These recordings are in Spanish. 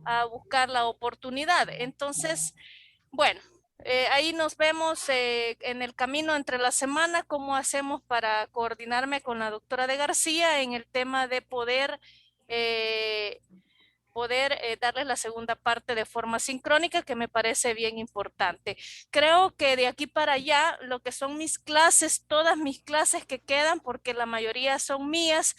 a buscar la oportunidad. Entonces, bueno, ahí nos vemos en el camino entre la semana, cómo hacemos para coordinarme con la doctora de García en el tema de eh, poder darles la segunda parte de forma sincrónica, que me parece bien importante. Creo que de aquí para allá, lo que son mis clases, todas mis clases que quedan, porque la mayoría son mías,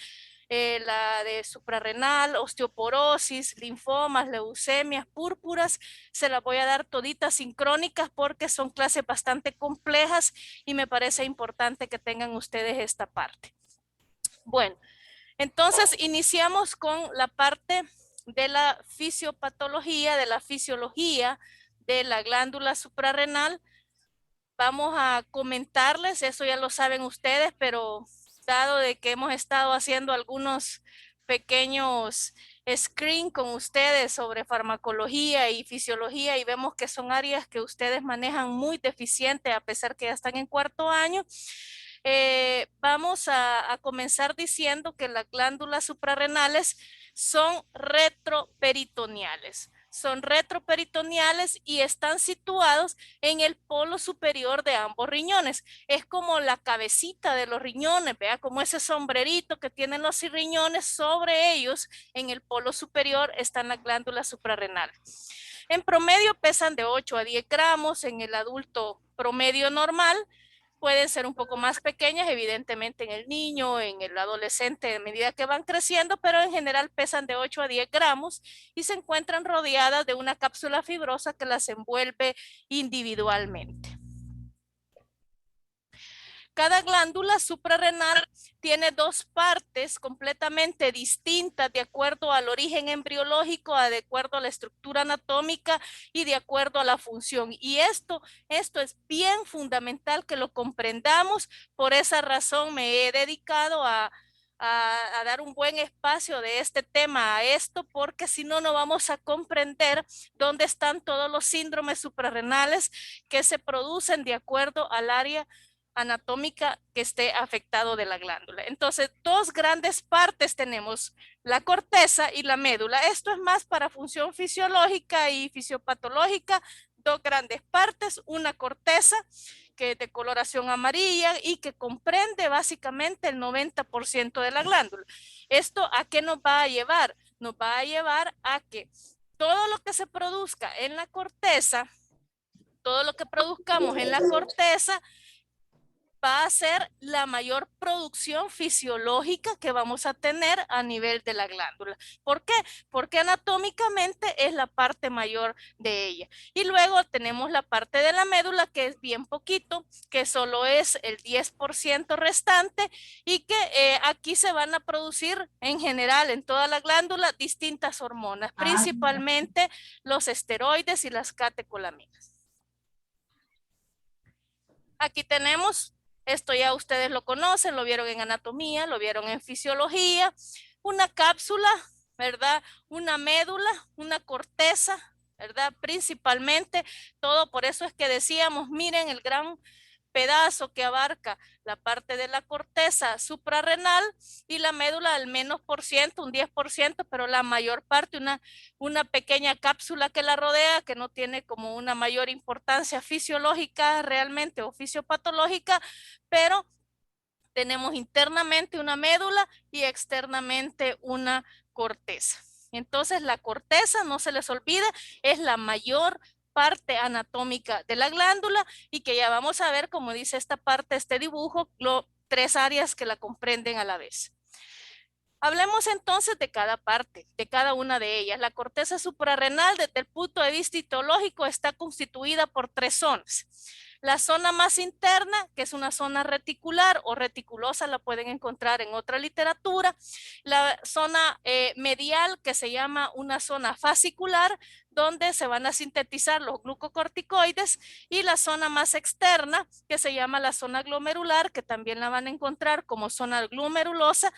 la de suprarrenal, osteoporosis, linfomas, leucemias, púrpuras, se las voy a dar toditas sincrónicas porque son clases bastante complejas y me parece importante que tengan ustedes esta parte. Bueno, entonces iniciamos con la parte de la fisiopatología, de la fisiología de la glándula suprarrenal. Vamos a comentarles, eso ya lo saben ustedes, pero dado de que hemos estado haciendo algunos pequeños screen con ustedes sobre farmacología y fisiología y vemos que son áreas que ustedes manejan muy deficiente a pesar que ya están en cuarto año. Vamos a comenzar diciendo que las glándulas suprarrenales son retroperitoneales. Son retroperitoneales y están situados en el polo superior de ambos riñones. Es como la cabecita de los riñones, vea, como ese sombrerito que tienen los riñones, sobre ellos en el polo superior están las glándulas suprarrenales. En promedio pesan de 8 a 10 gramos en el adulto promedio normal. Pueden ser un poco más pequeñas, evidentemente en el niño, en el adolescente, a medida que van creciendo, pero en general pesan de 8 a 10 gramos y se encuentran rodeadas de una cápsula fibrosa que las envuelve individualmente. Cada glándula suprarrenal tiene dos partes completamente distintas de acuerdo al origen embriológico, de acuerdo a la estructura anatómica y de acuerdo a la función. Y esto es bien fundamental que lo comprendamos. Por esa razón me he dedicado a dar un buen espacio de este tema a esto, porque si no, no vamos a comprender dónde están todos los síndromes suprarrenales que se producen de acuerdo al área anatómica que esté afectado de la glándula. Entonces, dos grandes partes tenemos, la corteza y la médula. Esto es más para función fisiológica y fisiopatológica. Dos grandes partes, una corteza que es de coloración amarilla y que comprende básicamente el 90% de la glándula. ¿Esto a qué nos va a llevar? Nos va a llevar a que todo lo que se produzca en la corteza, todo lo que produzcamos en la corteza, va a ser la mayor producción fisiológica que vamos a tener a nivel de la glándula. ¿Por qué? Porque anatómicamente es la parte mayor de ella. Y luego tenemos la parte de la médula, que es bien poquito, que solo es el 10% restante y que aquí se van a producir en general en toda la glándula distintas hormonas, principalmente los esteroides y las catecolaminas. Aquí tenemos, esto ya ustedes lo conocen, lo vieron en anatomía, lo vieron en fisiología, una cápsula, ¿verdad? Una médula, una corteza, ¿verdad? Principalmente, todo por eso es que decíamos, miren el gran pedazo que abarca la parte de la corteza suprarrenal y la médula al menos por ciento, un 10%, pero la mayor parte, una pequeña cápsula que la rodea, que no tiene como una mayor importancia fisiológica realmente o fisiopatológica, pero tenemos internamente una médula y externamente una corteza. Entonces la corteza, no se les olvide, es la mayor parte anatómica de la glándula y que ya vamos a ver, como dice esta parte, este dibujo, tres áreas que la comprenden a la vez. Hablemos entonces de cada parte, de cada una de ellas. La corteza suprarrenal, desde el punto de vista histológico, está constituida por tres zonas. La zona más interna, que es una zona reticular o reticulosa, la pueden encontrar en otra literatura. La zona medial, que se llama una zona fascicular, donde se van a sintetizar los glucocorticoides, y la zona más externa, que se llama la zona glomerular, que también la van a encontrar como zona glomerulosa,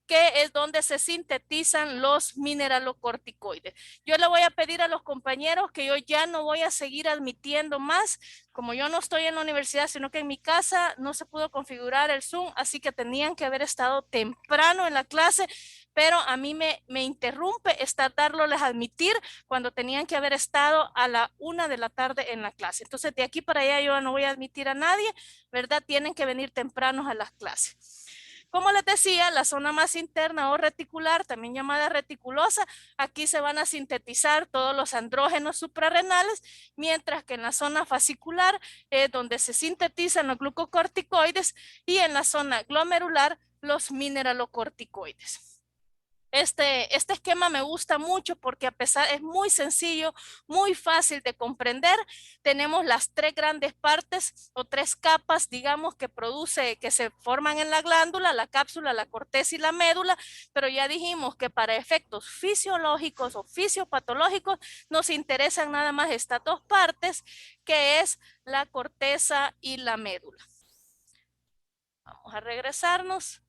que es donde se sintetizan los mineralocorticoides. Yo le voy a pedir a los compañeros que yo ya no voy a seguir admitiendo más, como yo no estoy en la universidad, sino que en mi casa no se pudo configurar el Zoom, así que tenían que haber estado temprano en la clase, pero a mí me interrumpe estar dándoles a admitir cuando tenían que haber estado a la 1 de la tarde en la clase. Entonces, de aquí para allá yo no voy a admitir a nadie, ¿verdad? Tienen que venir tempranos a las clases. Como les decía, la zona más interna o reticular, también llamada reticulosa, aquí se van a sintetizar todos los andrógenos suprarrenales, mientras que en la zona fascicular es donde se sintetizan los glucocorticoides y en la zona glomerular los mineralocorticoides. Este esquema me gusta mucho porque a pesar es muy sencillo, muy fácil de comprender. Tenemos las tres grandes partes o tres capas, digamos, que se forman en la glándula, la cápsula, la corteza y la médula, pero ya dijimos que para efectos fisiológicos o fisiopatológicos nos interesan nada más estas dos partes, que es la corteza y la médula. Vamos a regresarnos.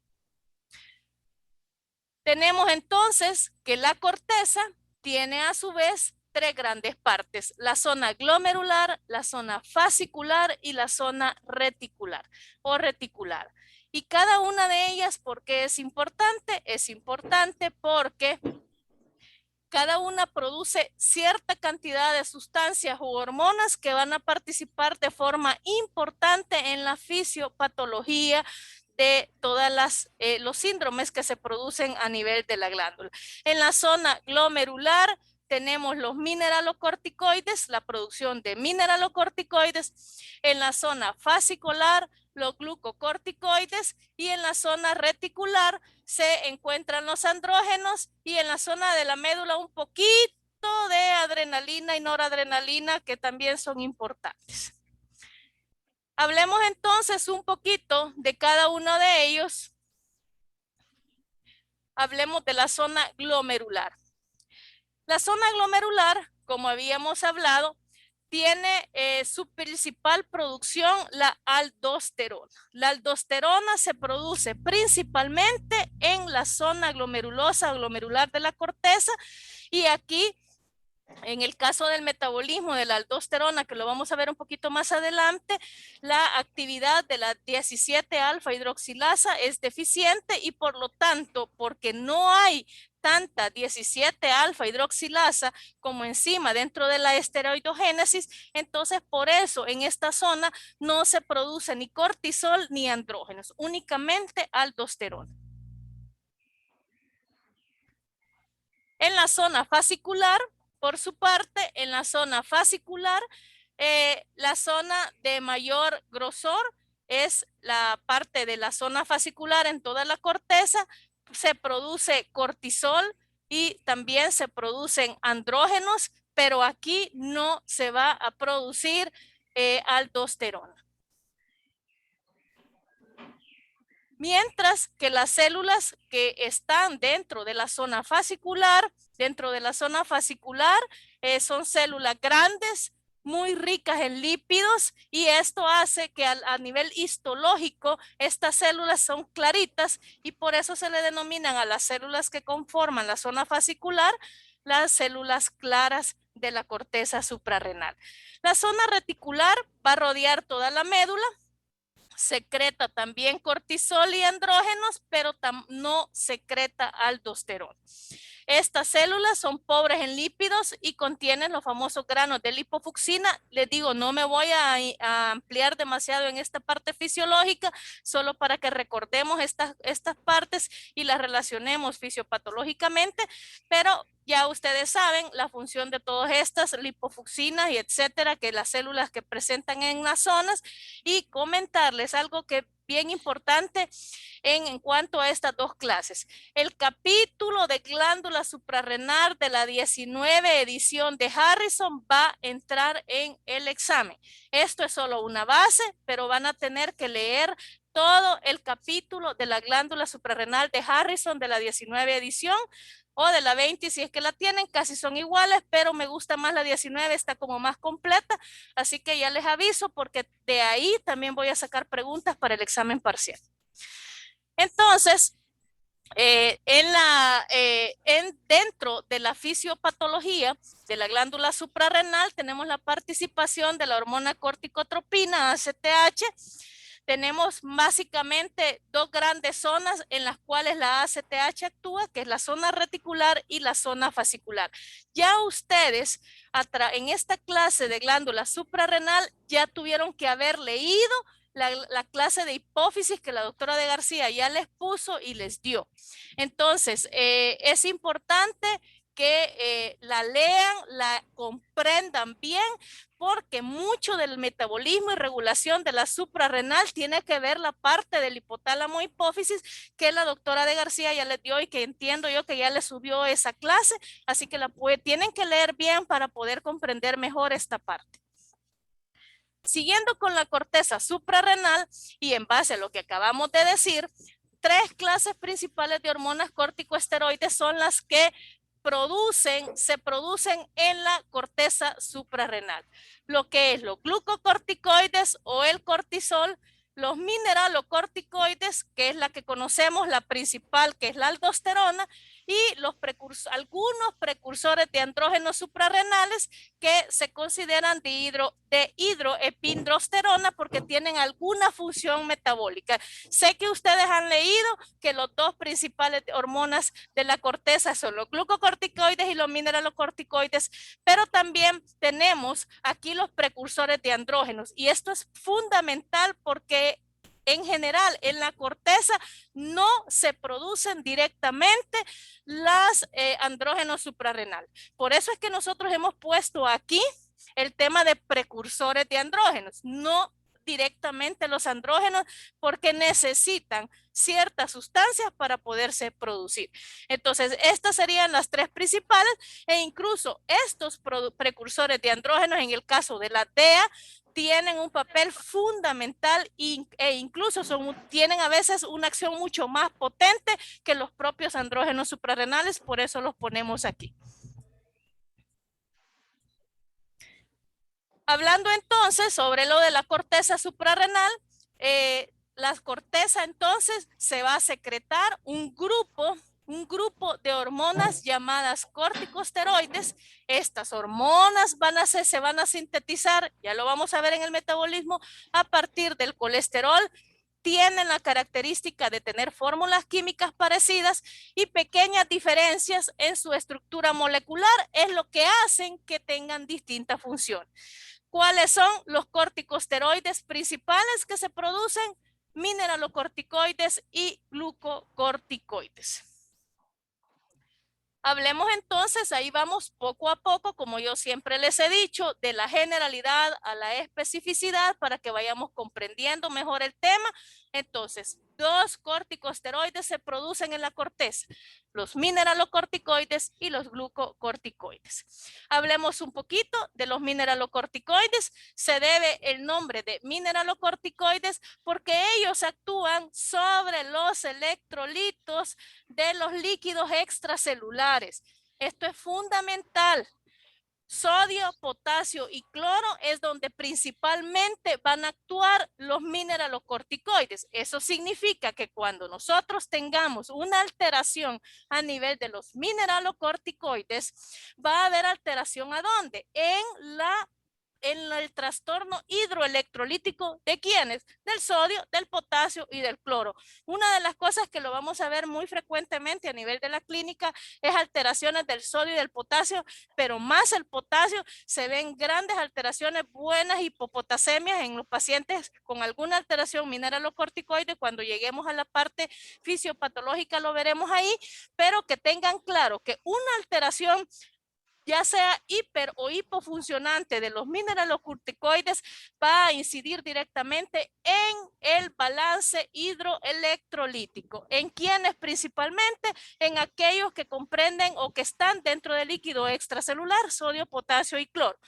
Tenemos entonces que la corteza tiene a su vez tres grandes partes, la zona glomerular, la zona fascicular y la zona reticular o reticular. Y cada una de ellas, ¿por qué es importante? Es importante porque cada una produce cierta cantidad de sustancias u hormonas que van a participar de forma importante en la fisiopatología de todas los síndromes que se producen a nivel de la glándula. En la zona glomerular tenemos los mineralocorticoides, la producción de mineralocorticoides. En la zona fascicular, los glucocorticoides, y en la zona reticular se encuentran los andrógenos, y en la zona de la médula un poquito de adrenalina y noradrenalina que también son importantes. Hablemos entonces un poquito de cada uno de ellos. Hablemos de la zona glomerular. La zona glomerular, como habíamos hablado, tiene su principal producción la aldosterona. La aldosterona se produce principalmente en la zona glomerulosa o glomerular de la corteza, y aquí en el caso del metabolismo de la aldosterona, que lo vamos a ver un poquito más adelante, la actividad de la 17 alfa hidroxilasa es deficiente, y por lo tanto, porque no hay tanta 17 alfa hidroxilasa como enzima dentro de la esteroidogénesis, entonces por eso en esta zona no se produce ni cortisol ni andrógenos, únicamente aldosterona. En la zona fascicular, por su parte, en la zona fascicular, la zona de mayor grosor es la parte de la zona fascicular en toda la corteza. Se produce cortisol y también se producen andrógenos, pero aquí no se va a producir aldosterona. Mientras que las células que están dentro de la zona fascicular, son células grandes, muy ricas en lípidos, y esto hace que a nivel histológico estas células son claritas, y por eso se le denominan a las células que conforman la zona fascicular las células claras de la corteza suprarrenal. La zona reticular va a rodear toda la médula, secreta también cortisol y andrógenos, pero no secreta aldosterona. Estas células son pobres en lípidos y contienen los famosos granos de lipofucsina. Les digo, no me voy a ampliar demasiado en esta parte fisiológica, solo para que recordemos estas partes y las relacionemos fisiopatológicamente, pero ya ustedes saben la función de todas estas lipofucsinas y etcétera, que las células que presentan en las zonas, y comentarles algo que bien importante en cuanto a estas dos clases. El capítulo de glándula suprarrenal de la 19 edición de Harrison va a entrar en el examen. Esto es solo una base, pero van a tener que leer todo el capítulo de la glándula suprarrenal de Harrison de la 19 edición, o de la 20 si es que la tienen, casi son iguales, pero me gusta más la 19, está como más completa, así que ya les aviso porque de ahí también voy a sacar preguntas para el examen parcial. Entonces, Dentro de la fisiopatología de la glándula suprarrenal tenemos la participación de la hormona corticotropina, ACTH. Tenemos básicamente dos grandes zonas en las cuales la ACTH actúa, que es la zona reticular y la zona fascicular. Ya ustedes en esta clase de glándula suprarrenal ya tuvieron que haber leído la clase de hipófisis que la doctora de García ya les puso y les dio. Entonces, es importante que la lean, la comprendan bien, porque mucho del metabolismo y regulación de la suprarrenal tiene que ver la parte del hipotálamo hipófisis que la doctora de García ya les dio y que entiendo yo que ya les subió esa clase, así que tienen que leer bien para poder comprender mejor esta parte. Siguiendo con la corteza suprarrenal y en base a lo que acabamos de decir, tres clases principales de hormonas corticosteroides son las que se producen en la corteza suprarrenal. Lo que es los glucocorticoides o el cortisol, los mineralocorticoides, que es la que conocemos, la principal, que es la aldosterona, y algunos precursores de andrógenos suprarrenales que se consideran de hidroepindrosterona porque tienen alguna función metabólica. Sé que ustedes han leído que los dos principales hormonas de la corteza son los glucocorticoides y los mineralocorticoides, pero también tenemos aquí los precursores de andrógenos y esto es fundamental porque en general en la corteza no se producen directamente los andrógenos suprarrenal. Por eso es que nosotros hemos puesto aquí el tema de precursores de andrógenos, no directamente los andrógenos, porque necesitan ciertas sustancias para poderse producir. Entonces, estas serían las tres principales e incluso estos precursores de andrógenos, en el caso de la DEA, tienen un papel fundamental e incluso tienen a veces una acción mucho más potente que los propios andrógenos suprarrenales, por eso los ponemos aquí. Hablando entonces sobre lo de la corteza suprarrenal, la corteza entonces se va a secretar un grupo de hormonas llamadas corticosteroides. Estas hormonas se van a sintetizar, ya lo vamos a ver en el metabolismo, a partir del colesterol. Tienen la característica de tener fórmulas químicas parecidas y pequeñas diferencias en su estructura molecular es lo que hacen que tengan distinta función. ¿Cuáles son los corticosteroides principales que se producen? Mineralocorticoides y glucocorticoides. Hablemos entonces, ahí vamos poco a poco, como yo siempre les he dicho, de la generalidad a la especificidad para que vayamos comprendiendo mejor el tema. Entonces, dos corticosteroides se producen en la corteza, los mineralocorticoides y los glucocorticoides. Hablemos un poquito de los mineralocorticoides. Se debe el nombre de mineralocorticoides porque ellos actúan sobre los electrolitos de los líquidos extracelulares. Esto es fundamental. Sodio, potasio y cloro es donde principalmente van a actuar los mineralocorticoides. Eso significa que cuando nosotros tengamos una alteración a nivel de los mineralocorticoides, va a haber alteración ¿a dónde? En el trastorno hidroelectrolítico de quiénes, del sodio, del potasio y del cloro. Una de las cosas que lo vamos a ver muy frecuentemente a nivel de la clínica es alteraciones del sodio y del potasio, pero más el potasio, se ven grandes alteraciones, buenas hipopotasemias en los pacientes con alguna alteración mineralocorticoide. Cuando lleguemos a la parte fisiopatológica lo veremos ahí, pero que tengan claro que una alteración ya sea hiper o hipofuncionante de los mineralocorticoides, va a incidir directamente en el balance hidroelectrolítico. ¿En quiénes principalmente? En aquellos que comprenden o que están dentro del líquido extracelular, sodio, potasio y cloro.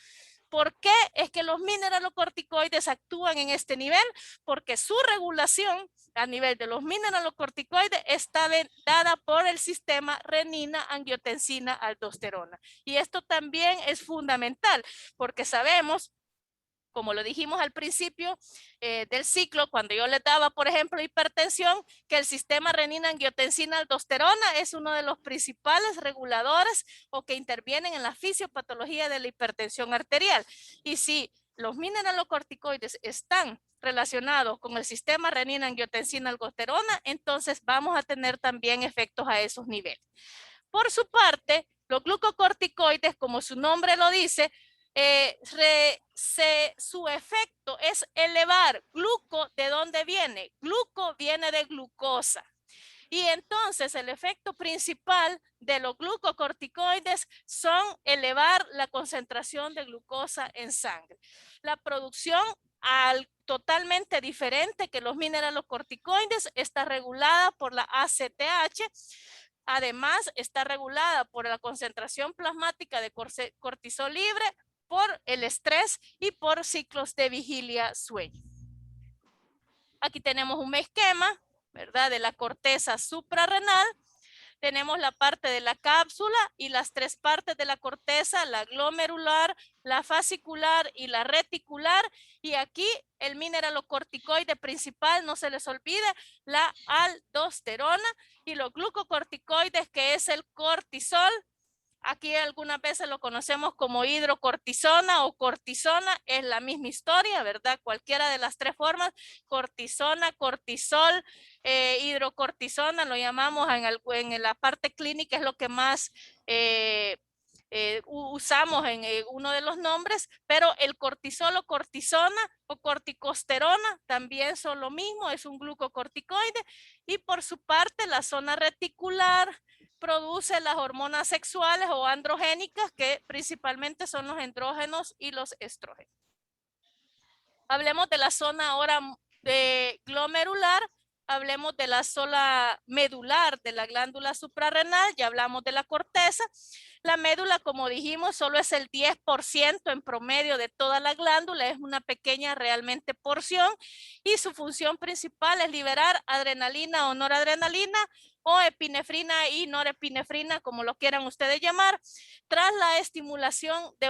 ¿Por qué es que los mineralocorticoides actúan en este nivel? Porque su regulación a nivel de los mineralocorticoides está dada por el sistema renina, angiotensina, aldosterona. Y esto también es fundamental porque sabemos como lo dijimos al principio del ciclo, cuando yo les daba, por ejemplo, hipertensión, que el sistema renina-angiotensina-aldosterona es uno de los principales reguladores o que intervienen en la fisiopatología de la hipertensión arterial. Y si los mineralocorticoides están relacionados con el sistema renina-angiotensina-aldosterona, entonces vamos a tener también efectos a esos niveles. Por su parte, los glucocorticoides, como su nombre lo dice, su efecto es elevar gluco. ¿De dónde viene? Gluco viene de glucosa. Y entonces el efecto principal de los glucocorticoides son elevar la concentración de glucosa en sangre. La producción totalmente diferente que los mineralocorticoides está regulada por la ACTH. Además, está regulada por la concentración plasmática de cortisol libre, por el estrés y por ciclos de vigilia-sueño. Aquí tenemos un esquema, ¿verdad?, de la corteza suprarrenal. Tenemos la parte de la cápsula y las tres partes de la corteza, la glomerular, la fascicular y la reticular. Y aquí el mineralocorticoide principal, no se les olvide, la aldosterona, y los glucocorticoides, que es el cortisol. Aquí algunas veces lo conocemos como hidrocortisona o cortisona, es la misma historia, ¿verdad? Cualquiera de las tres formas, cortisona, cortisol, hidrocortisona, lo llamamos en la parte clínica, es lo que más usamos en uno de los nombres, pero el cortisol o cortisona o corticosterona también son lo mismo, es un glucocorticoide. Y por su parte, la zona reticular produce las hormonas sexuales o androgénicas, que principalmente son los andrógenos y los estrógenos. Hablemos de la zona ahora de glomerular. Hablemos de la zona medular de la glándula suprarrenal. Ya hablamos de la corteza. La médula, como dijimos, solo es el 10% en promedio de toda la glándula. Es una pequeña realmente porción. Y su función principal es liberar adrenalina o noradrenalina, o epinefrina y norepinefrina, como lo quieran ustedes llamar, tras la estimulación de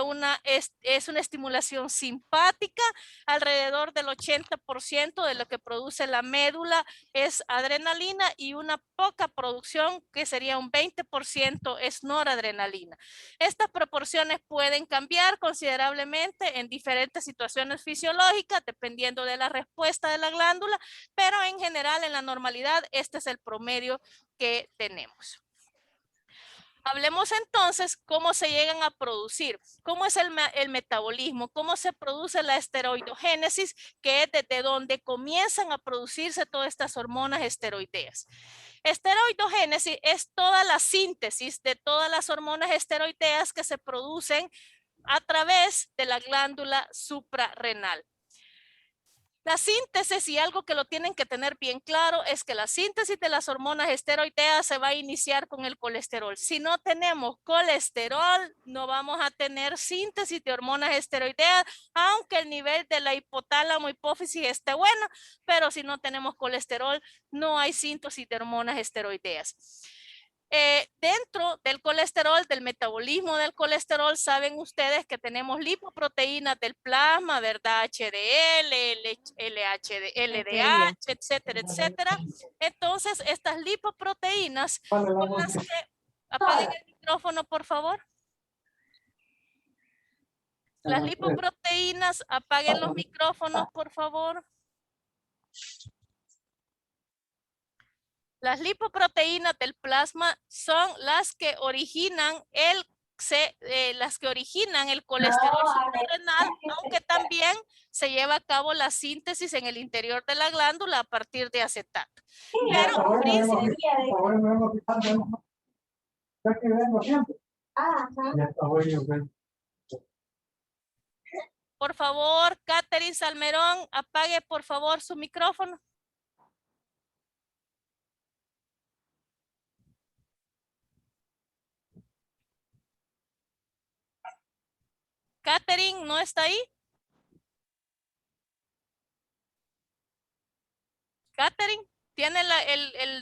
es una estimulación simpática. Alrededor del 80% de lo que produce la médula es adrenalina, y una poca producción, que sería un 20%, es noradrenalina. Estas proporciones pueden cambiar considerablemente en diferentes situaciones fisiológicas, dependiendo de la respuesta de la glándula, pero en general, en la normalidad, este es el promedio que tenemos. Hablemos entonces cómo se llegan a producir, cómo es el metabolismo, cómo se produce la esteroidogénesis, que es desde donde comienzan a producirse todas estas hormonas esteroideas. Esteroidogénesis es toda la síntesis de todas las hormonas esteroideas que se producen a través de la glándula suprarrenal. La síntesis, y algo que lo tienen que tener bien claro, es que la síntesis de las hormonas esteroideas se va a iniciar con el colesterol. Si no tenemos colesterol, no vamos a tener síntesis de hormonas esteroideas, aunque el nivel de la hipotálamo hipófisis esté bueno, pero si no tenemos colesterol, no hay síntesis de hormonas esteroideas. Dentro del colesterol, del metabolismo del colesterol, saben ustedes que tenemos lipoproteínas del plasma, ¿verdad? HDL, LDH, etcétera, etcétera. Entonces, estas lipoproteínas con las que... Apaguen el micrófono, por favor. Las lipoproteínas, apaguen los micrófonos, por favor. Las lipoproteínas del plasma son las que originan el colesterol suprarrenal, aunque también se lleva a cabo la síntesis en el interior de la glándula a partir de acetato. Pero por favor, Catherine Salmerón, apague por favor su micrófono. Catherine, ¿no está ahí? Catherine, tiene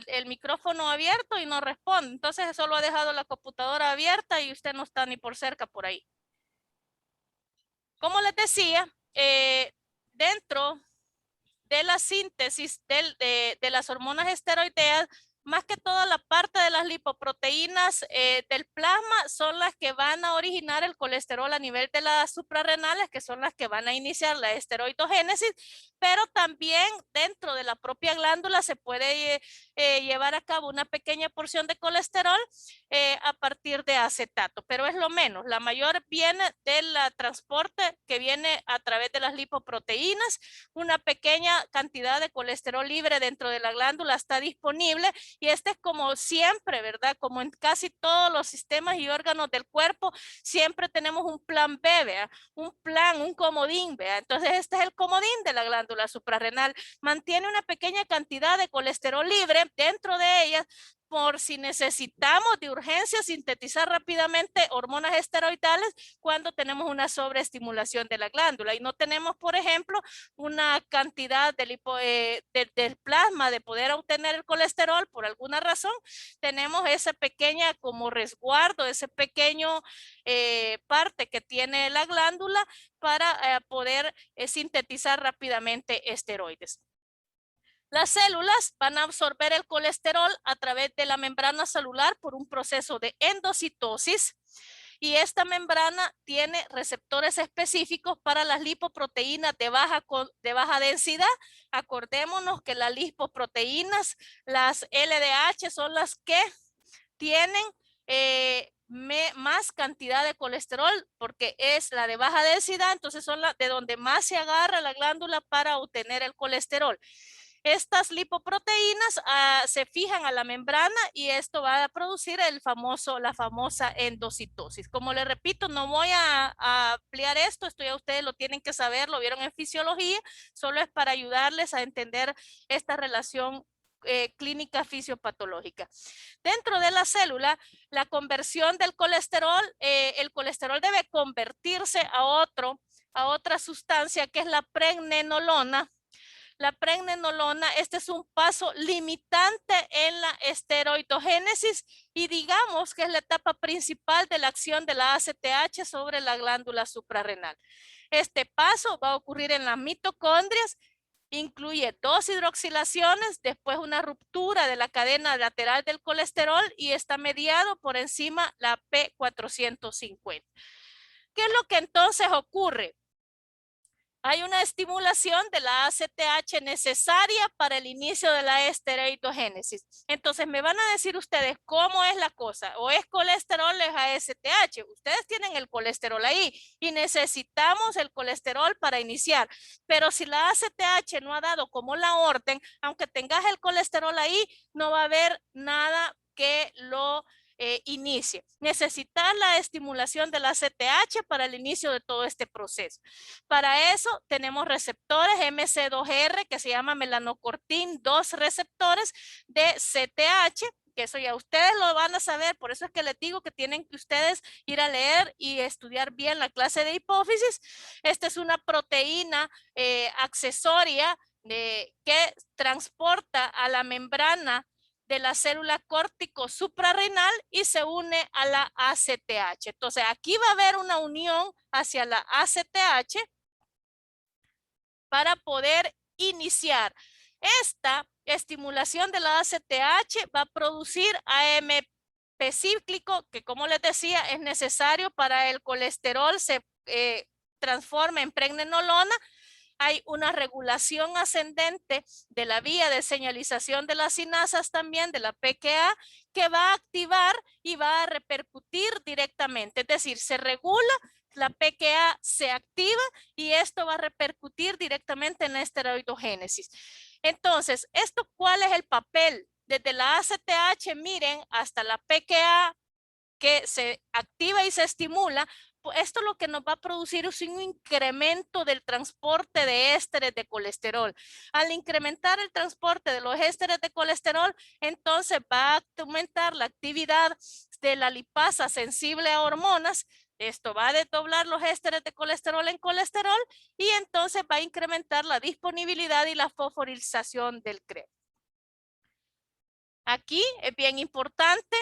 el micrófono abierto y no responde. Entonces solo ha dejado la computadora abierta y usted no está ni por cerca por ahí. Como les decía, dentro de la síntesis de las hormonas esteroideas, más que toda la parte de las lipoproteínas del plasma son las que van a originar el colesterol a nivel de las suprarrenales, que son las que van a iniciar la esteroidogénesis, pero también dentro de la propia glándula se puede llevar a cabo una pequeña porción de colesterol a partir de acetato, pero es lo menos. La mayor viene del transporte que viene a través de las lipoproteínas. Una pequeña cantidad de colesterol libre dentro de la glándula está disponible y este es como siempre, ¿verdad? Como en casi todos los sistemas y órganos del cuerpo, siempre tenemos un plan B, ¿verdad? Un plan, un comodín, ¿verdad? Entonces este es el comodín de la glándula suprarrenal. Mantiene una pequeña cantidad de colesterol libre dentro de ella por si necesitamos de urgencia sintetizar rápidamente hormonas esteroidales cuando tenemos una sobreestimulación de la glándula y no tenemos, por ejemplo, una cantidad del plasma de poder obtener el colesterol por alguna razón, tenemos esa pequeña como resguardo, ese pequeño parte que tiene la glándula para poder sintetizar rápidamente esteroides. Las células van a absorber el colesterol a través de la membrana celular por un proceso de endocitosis y esta membrana tiene receptores específicos para las lipoproteínas de baja densidad. Acordémonos que las lipoproteínas, las LDH, son las que tienen más cantidad de colesterol porque es la de baja densidad, entonces son las de donde más se agarra la glándula para obtener el colesterol. Estas lipoproteínas se fijan a la membrana y esto va a producir la famosa endocitosis. Como les repito, no voy a ampliar esto ya ustedes lo tienen que saber, lo vieron en fisiología, solo es para ayudarles a entender esta relación clínica fisiopatológica. Dentro de la célula, la conversión del colesterol, el colesterol debe convertirse a otra sustancia que es la pregnenolona. La pregnenolona, este es un paso limitante en la esteroidogénesis y digamos que es la etapa principal de la acción de la ACTH sobre la glándula suprarrenal. Este paso va a ocurrir en las mitocondrias, incluye 2 hidroxilaciones, después una ruptura de la cadena lateral del colesterol y está mediado por enzima la P450. ¿Qué es lo que entonces ocurre? Hay una estimulación de la ACTH necesaria para el inicio de la esteroidogénesis. Entonces me van a decir ustedes cómo es la cosa. O es colesterol o es ACTH. Ustedes tienen el colesterol ahí y necesitamos el colesterol para iniciar. Pero si la ACTH no ha dado como la orden, aunque tengas el colesterol ahí, no va a haber nada que lo inicie. Necesitar la estimulación de la ACTH para el inicio de todo este proceso. Para eso tenemos receptores MC2R que se llama melanocortin 2 receptores de CTH, que eso ya ustedes lo van a saber, por eso es que les digo que tienen que ustedes ir a leer y estudiar bien la clase de hipófisis. Esta es una proteína accesoria que transporta a la membrana de la célula córtico suprarrenal y se une a la ACTH. Entonces aquí va a haber una unión hacia la ACTH para poder iniciar. Esta estimulación de la ACTH va a producir AMP cíclico, que como les decía, es necesario para el colesterol se transforme en pregnenolona. Hay una regulación ascendente de la vía de señalización de las sinasas también, de la PKA, que va a activar y va a repercutir directamente. Es decir, se regula, la PKA se activa y esto va a repercutir directamente en la esteroidogénesis. Entonces, ¿cuál es el papel? Desde la ACTH, miren, hasta la PKA que se activa y se estimula, esto lo que nos va a producir es un incremento del transporte de ésteres de colesterol. Al incrementar el transporte de los ésteres de colesterol, entonces va a aumentar la actividad de la lipasa sensible a hormonas. Esto va a desdoblar los ésteres de colesterol en colesterol y entonces va a incrementar la disponibilidad y la fosforilación del CREAT. Aquí es bien importante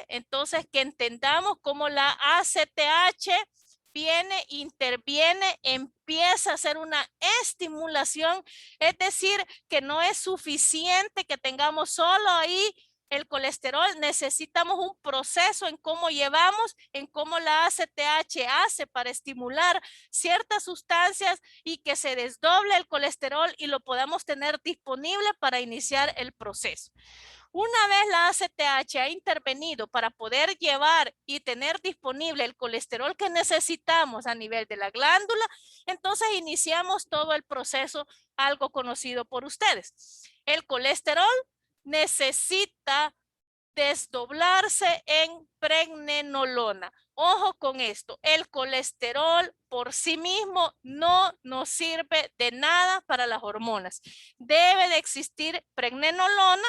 entonces que entendamos cómo la ACTH interviene, empieza a hacer una estimulación, es decir, que no es suficiente que tengamos solo ahí el colesterol, necesitamos un proceso en cómo llevamos, en cómo la ACTH hace para estimular ciertas sustancias y que se desdoble el colesterol y lo podamos tener disponible para iniciar el proceso. Una vez la ACTH ha intervenido para poder llevar y tener disponible el colesterol que necesitamos a nivel de la glándula, entonces iniciamos todo el proceso, algo conocido por ustedes. El colesterol necesita desdoblarse en pregnenolona. Ojo con esto, el colesterol por sí mismo no nos sirve de nada para las hormonas. Debe de existir pregnenolona.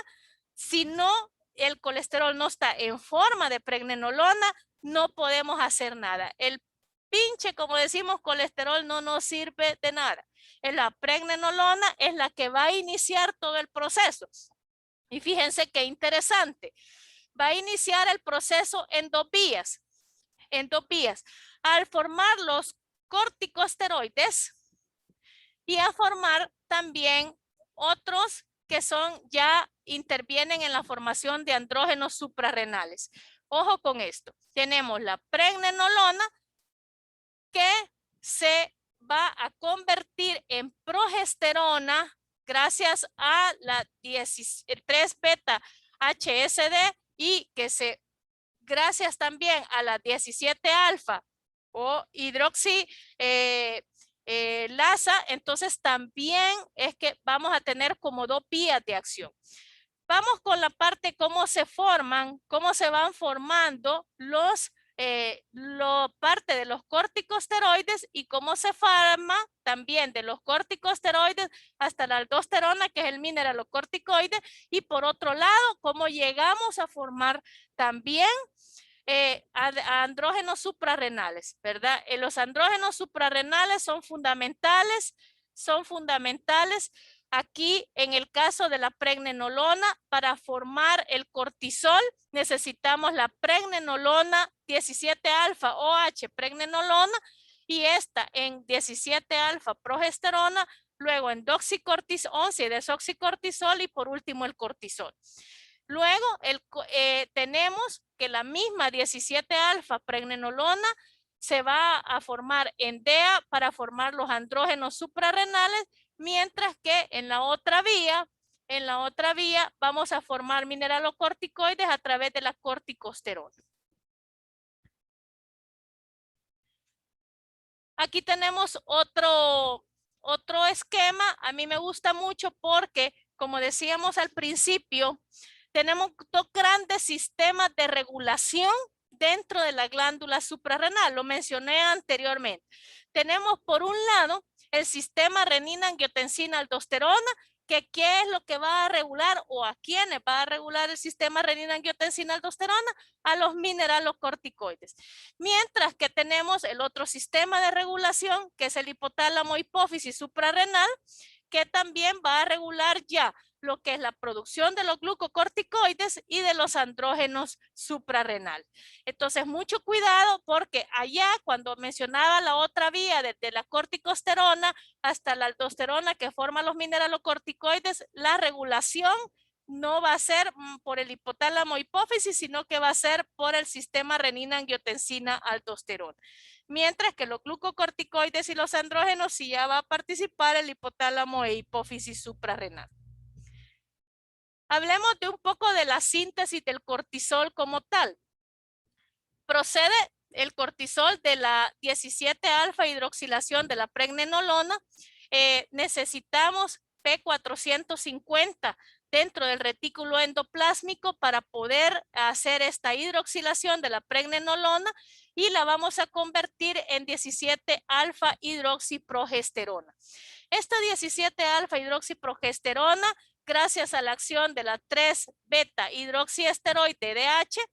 Si no, el colesterol no está en forma de pregnenolona, no podemos hacer nada. El pinche, como decimos, colesterol no nos sirve de nada. La pregnenolona es la que va a iniciar todo el proceso. Y fíjense qué interesante. Va a iniciar el proceso en dos vías. Al formar los corticosteroides y a formar también otros que son ya intervienen en la formación de andrógenos suprarrenales. Ojo con esto. Tenemos la pregnenolona que se va a convertir en progesterona gracias a la 3-beta HSD y que gracias también a la 17 alfa o hidroxi lasa, entonces también es que vamos a tener como dos vías de acción. Vamos con la parte cómo se forman, cómo se van formando parte de los corticosteroides y cómo se forma también de los corticosteroides hasta la aldosterona, que es el mineralocorticoide, y por otro lado, cómo llegamos a formar también a andrógenos suprarrenales, ¿verdad? Los andrógenos suprarrenales son fundamentales aquí en el caso de la pregnenolona. Para formar el cortisol necesitamos la pregnenolona 17 alfa OH pregnenolona y esta en 17 alfa progesterona, luego en doxicortisol, 11 desoxicortisol y por último el cortisol. Luego tenemos que la misma 17 alfa pregnenolona se va a formar en DEA para formar los andrógenos suprarrenales, mientras que en la otra vía vamos a formar mineralocorticoides a través de la corticosterona. Aquí tenemos otro esquema. A mí me gusta mucho porque, como decíamos al principio, tenemos dos grandes sistemas de regulación dentro de la glándula suprarrenal. Lo mencioné anteriormente. Tenemos por un lado el sistema renina-angiotensina-aldosterona, que qué es lo que va a regular o a quiénes va a regular el sistema renina-angiotensina-aldosterona, a los mineralocorticoides. Mientras que tenemos el otro sistema de regulación, que es el hipotálamo hipófisis suprarrenal, que también va a regular ya lo que es la producción de los glucocorticoides y de los andrógenos suprarrenal. Entonces, mucho cuidado porque allá cuando mencionaba la otra vía desde la corticosterona hasta la aldosterona que forma los mineralocorticoides, la regulación no va a ser por el hipotálamo hipófisis, sino que va a ser por el sistema renina-angiotensina-aldosterona. Mientras que los glucocorticoides y los andrógenos sí ya va a participar el hipotálamo e hipófisis suprarrenal. Hablemos de un poco de la síntesis del cortisol como tal. Procede el cortisol de la 17 alfa hidroxilación de la pregnenolona. Necesitamos P450 dentro del retículo endoplásmico para poder hacer esta hidroxilación de la pregnenolona y la vamos a convertir en 17 alfa hidroxiprogesterona. Esta 17 alfa hidroxiprogesterona, gracias a la acción de la 3-beta hidroxiesteroide DH,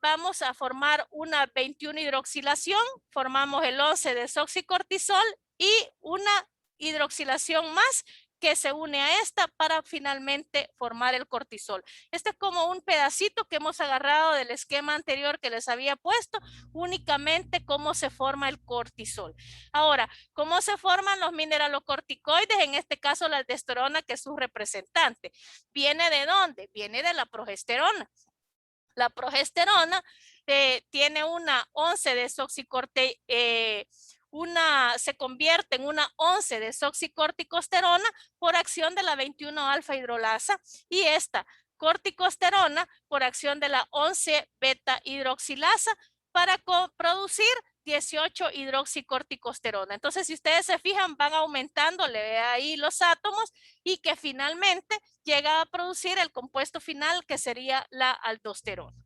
vamos a formar una 21 hidroxilación, formamos el 11 desoxicortisol y una hidroxilación más que se une a esta para finalmente formar el cortisol. Este es como un pedacito que hemos agarrado del esquema anterior que les había puesto, únicamente cómo se forma el cortisol. Ahora, ¿cómo se forman los mineralocorticoides? En este caso, la aldosterona, que es su representante. ¿Viene de dónde? Viene de la progesterona. La progesterona tiene una 11 desoxicorte, se convierte en una 11 desoxicorticosterona por acción de la 21 alfa hidrolasa y esta corticosterona por acción de la 11 beta hidroxilasa para producir 18 hidroxicorticosterona. Entonces, si ustedes se fijan, van aumentándole ahí los átomos y que finalmente llega a producir el compuesto final que sería la aldosterona.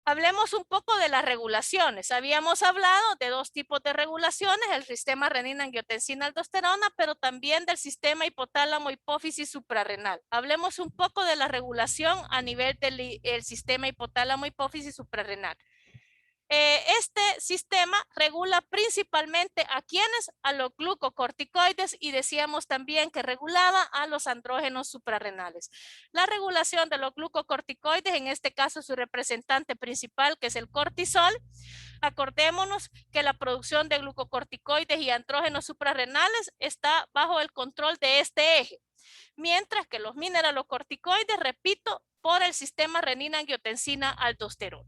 Hablemos un poco de las regulaciones. Habíamos hablado de dos tipos de regulaciones, el sistema renina-angiotensina-aldosterona, pero también del sistema hipotálamo-hipófisis suprarrenal. Hablemos un poco de la regulación a nivel del sistema hipotálamo-hipófisis suprarrenal. Este sistema regula principalmente a quienes, a los glucocorticoides, y decíamos también que regulaba a los andrógenos suprarrenales. La regulación de los glucocorticoides, en este caso su representante principal, que es el cortisol. Acordémonos que la producción de glucocorticoides y andrógenos suprarrenales está bajo el control de este eje, mientras que los mineralocorticoides, repito, por el sistema renina-angiotensina-aldosterona.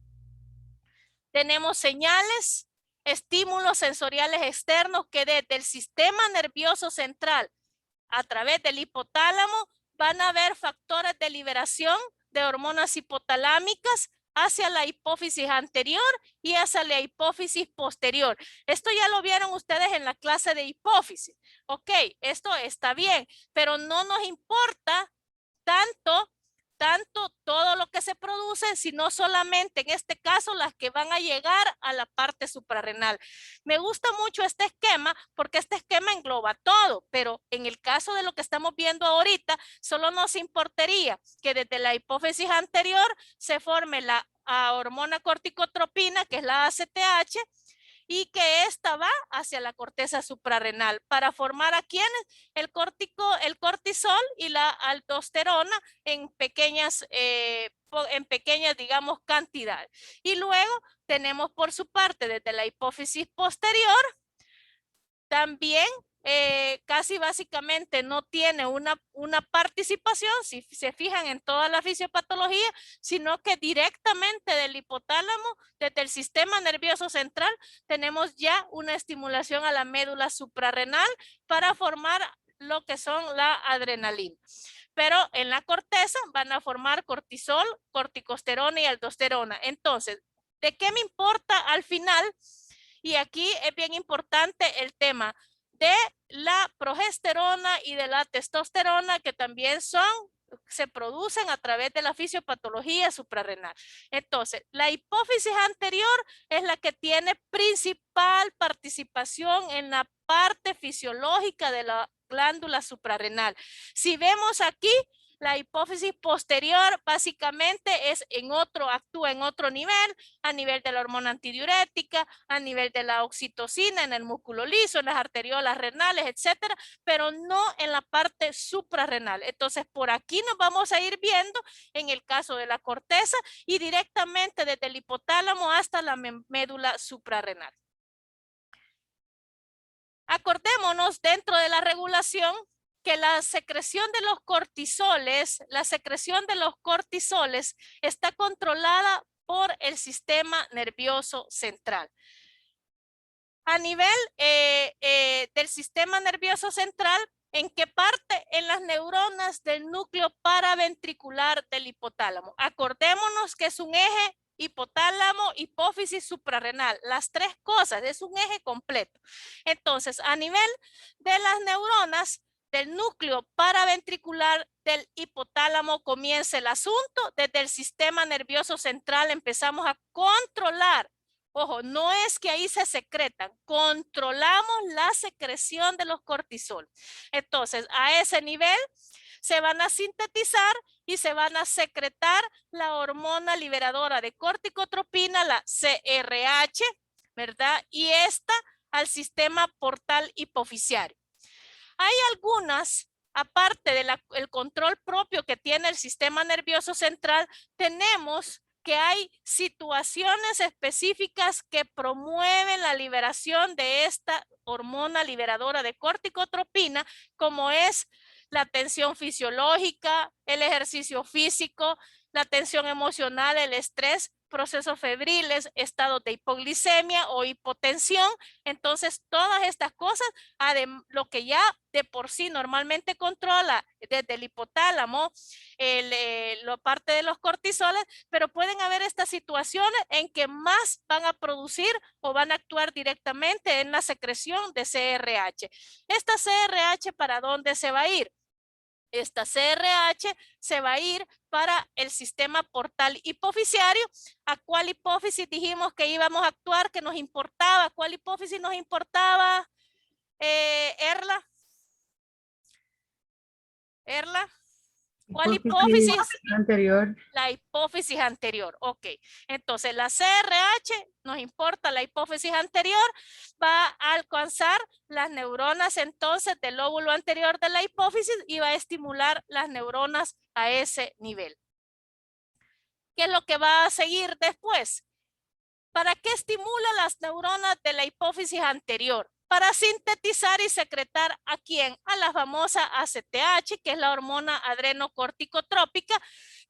Tenemos señales, estímulos sensoriales externos que desde el sistema nervioso central a través del hipotálamo van a haber factores de liberación de hormonas hipotalámicas hacia la hipófisis anterior y hacia la hipófisis posterior. Esto ya lo vieron ustedes en la clase de hipófisis. Ok, esto está bien, pero no nos importa tanto todo lo que se produce, sino solamente en este caso las que van a llegar a la parte suprarrenal. Me gusta mucho este esquema porque este esquema engloba todo, pero en el caso de lo que estamos viendo ahorita, solo nos importaría que desde la hipófisis anterior se forme la hormona corticotropina, que es la ACTH, y que esta va hacia la corteza suprarrenal para formar a quienes el cortisol y la aldosterona en pequeñas, digamos, cantidades. Y luego tenemos por su parte desde la hipófisis posterior también casi básicamente no tiene una participación, si se fijan en toda la fisiopatología, sino que directamente del hipotálamo, desde el sistema nervioso central, tenemos ya una estimulación a la médula suprarrenal para formar lo que son la adrenalina. Pero en la corteza van a formar cortisol, corticosterona y aldosterona. Entonces, ¿de qué me importa al final? Y aquí es bien importante el tema de la progesterona y de la testosterona, que también se producen a través de la fisiopatología suprarrenal. Entonces, la hipófisis anterior es la que tiene principal participación en la parte fisiológica de la glándula suprarrenal. Si vemos aquí, la hipófisis posterior básicamente actúa en otro nivel, a nivel de la hormona antidiurética, a nivel de la oxitocina en el músculo liso, en las arteriolas renales, etcétera, pero no en la parte suprarrenal. Entonces, por aquí nos vamos a ir viendo en el caso de la corteza y directamente desde el hipotálamo hasta la médula suprarrenal. Acordémonos dentro de la regulación que la secreción de los cortisoles, está controlada por el sistema nervioso central. A nivel del sistema nervioso central, ¿en qué parte? En las neuronas del núcleo paraventricular del hipotálamo. Acordémonos que es un eje hipotálamo, hipófisis, suprarrenal. Las tres cosas, es un eje completo. Entonces, a nivel de las neuronas del núcleo paraventricular del hipotálamo comienza el asunto. Desde el sistema nervioso central empezamos a controlar. Ojo, no es que ahí se secretan, controlamos la secreción de los cortisol. Entonces, a ese nivel se van a sintetizar y se van a secretar la hormona liberadora de corticotropina, la CRH, ¿verdad? Y esta al sistema portal hipofisiario. Hay algunas, aparte del control propio que tiene el sistema nervioso central, tenemos que hay situaciones específicas que promueven la liberación de esta hormona liberadora de corticotropina, como es la tensión fisiológica, el ejercicio físico, la tensión emocional, el estrés, procesos febriles, estados de hipoglicemia o hipotensión. Entonces, todas estas cosas, lo que ya de por sí normalmente controla desde el hipotálamo, la parte de los cortisoles, pero pueden haber estas situaciones en que más van a producir o van a actuar directamente en la secreción de CRH. Esta CRH, ¿para dónde se va a ir? Esta CRH se va a ir para el sistema portal hipofisiario. ¿A cuál hipófisis dijimos que íbamos a actuar, que nos importaba? ¿Cuál hipófisis nos importaba, Erla? Erla, ¿cuál hipófisis? Anterior. La hipófisis anterior. Ok. Entonces, la CRH nos importa la hipófisis anterior, va a alcanzar las neuronas entonces del lóbulo anterior de la hipófisis y va a estimular las neuronas a ese nivel. ¿Qué es lo que va a seguir después? ¿Para qué estimula las neuronas de la hipófisis anterior? Para sintetizar y secretar ¿a quién? A la famosa ACTH, que es la hormona adrenocorticotrópica,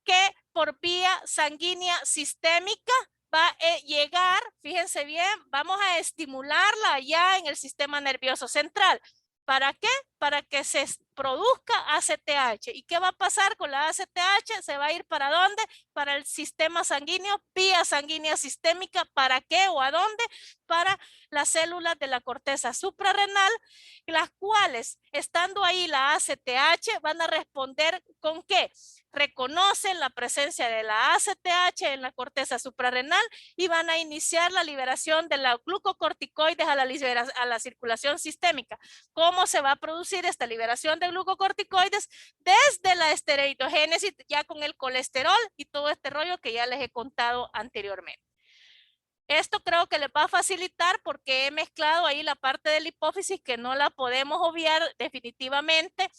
que por vía sanguínea sistémica va a llegar, fíjense bien, vamos a estimularla allá en el sistema nervioso central. ¿Para qué? Para que se produzca ACTH. ¿Y qué va a pasar con la ACTH? Se va a ir ¿para dónde? Para el sistema sanguíneo, vía sanguínea sistémica. ¿Para qué o a dónde? Para las células de la corteza suprarrenal, las cuales, estando ahí la ACTH, van a responder ¿con qué? Reconocen la presencia de la ACTH en la corteza suprarrenal y van a iniciar la liberación de la glucocorticoides a la circulación sistémica. ¿Cómo se va a producir esta liberación de glucocorticoides? Desde la esteroidogénesis, ya con el colesterol y todo este rollo que ya les he contado anteriormente. Esto creo que les va a facilitar porque he mezclado ahí la parte de la hipófisis que no la podemos obviar definitivamente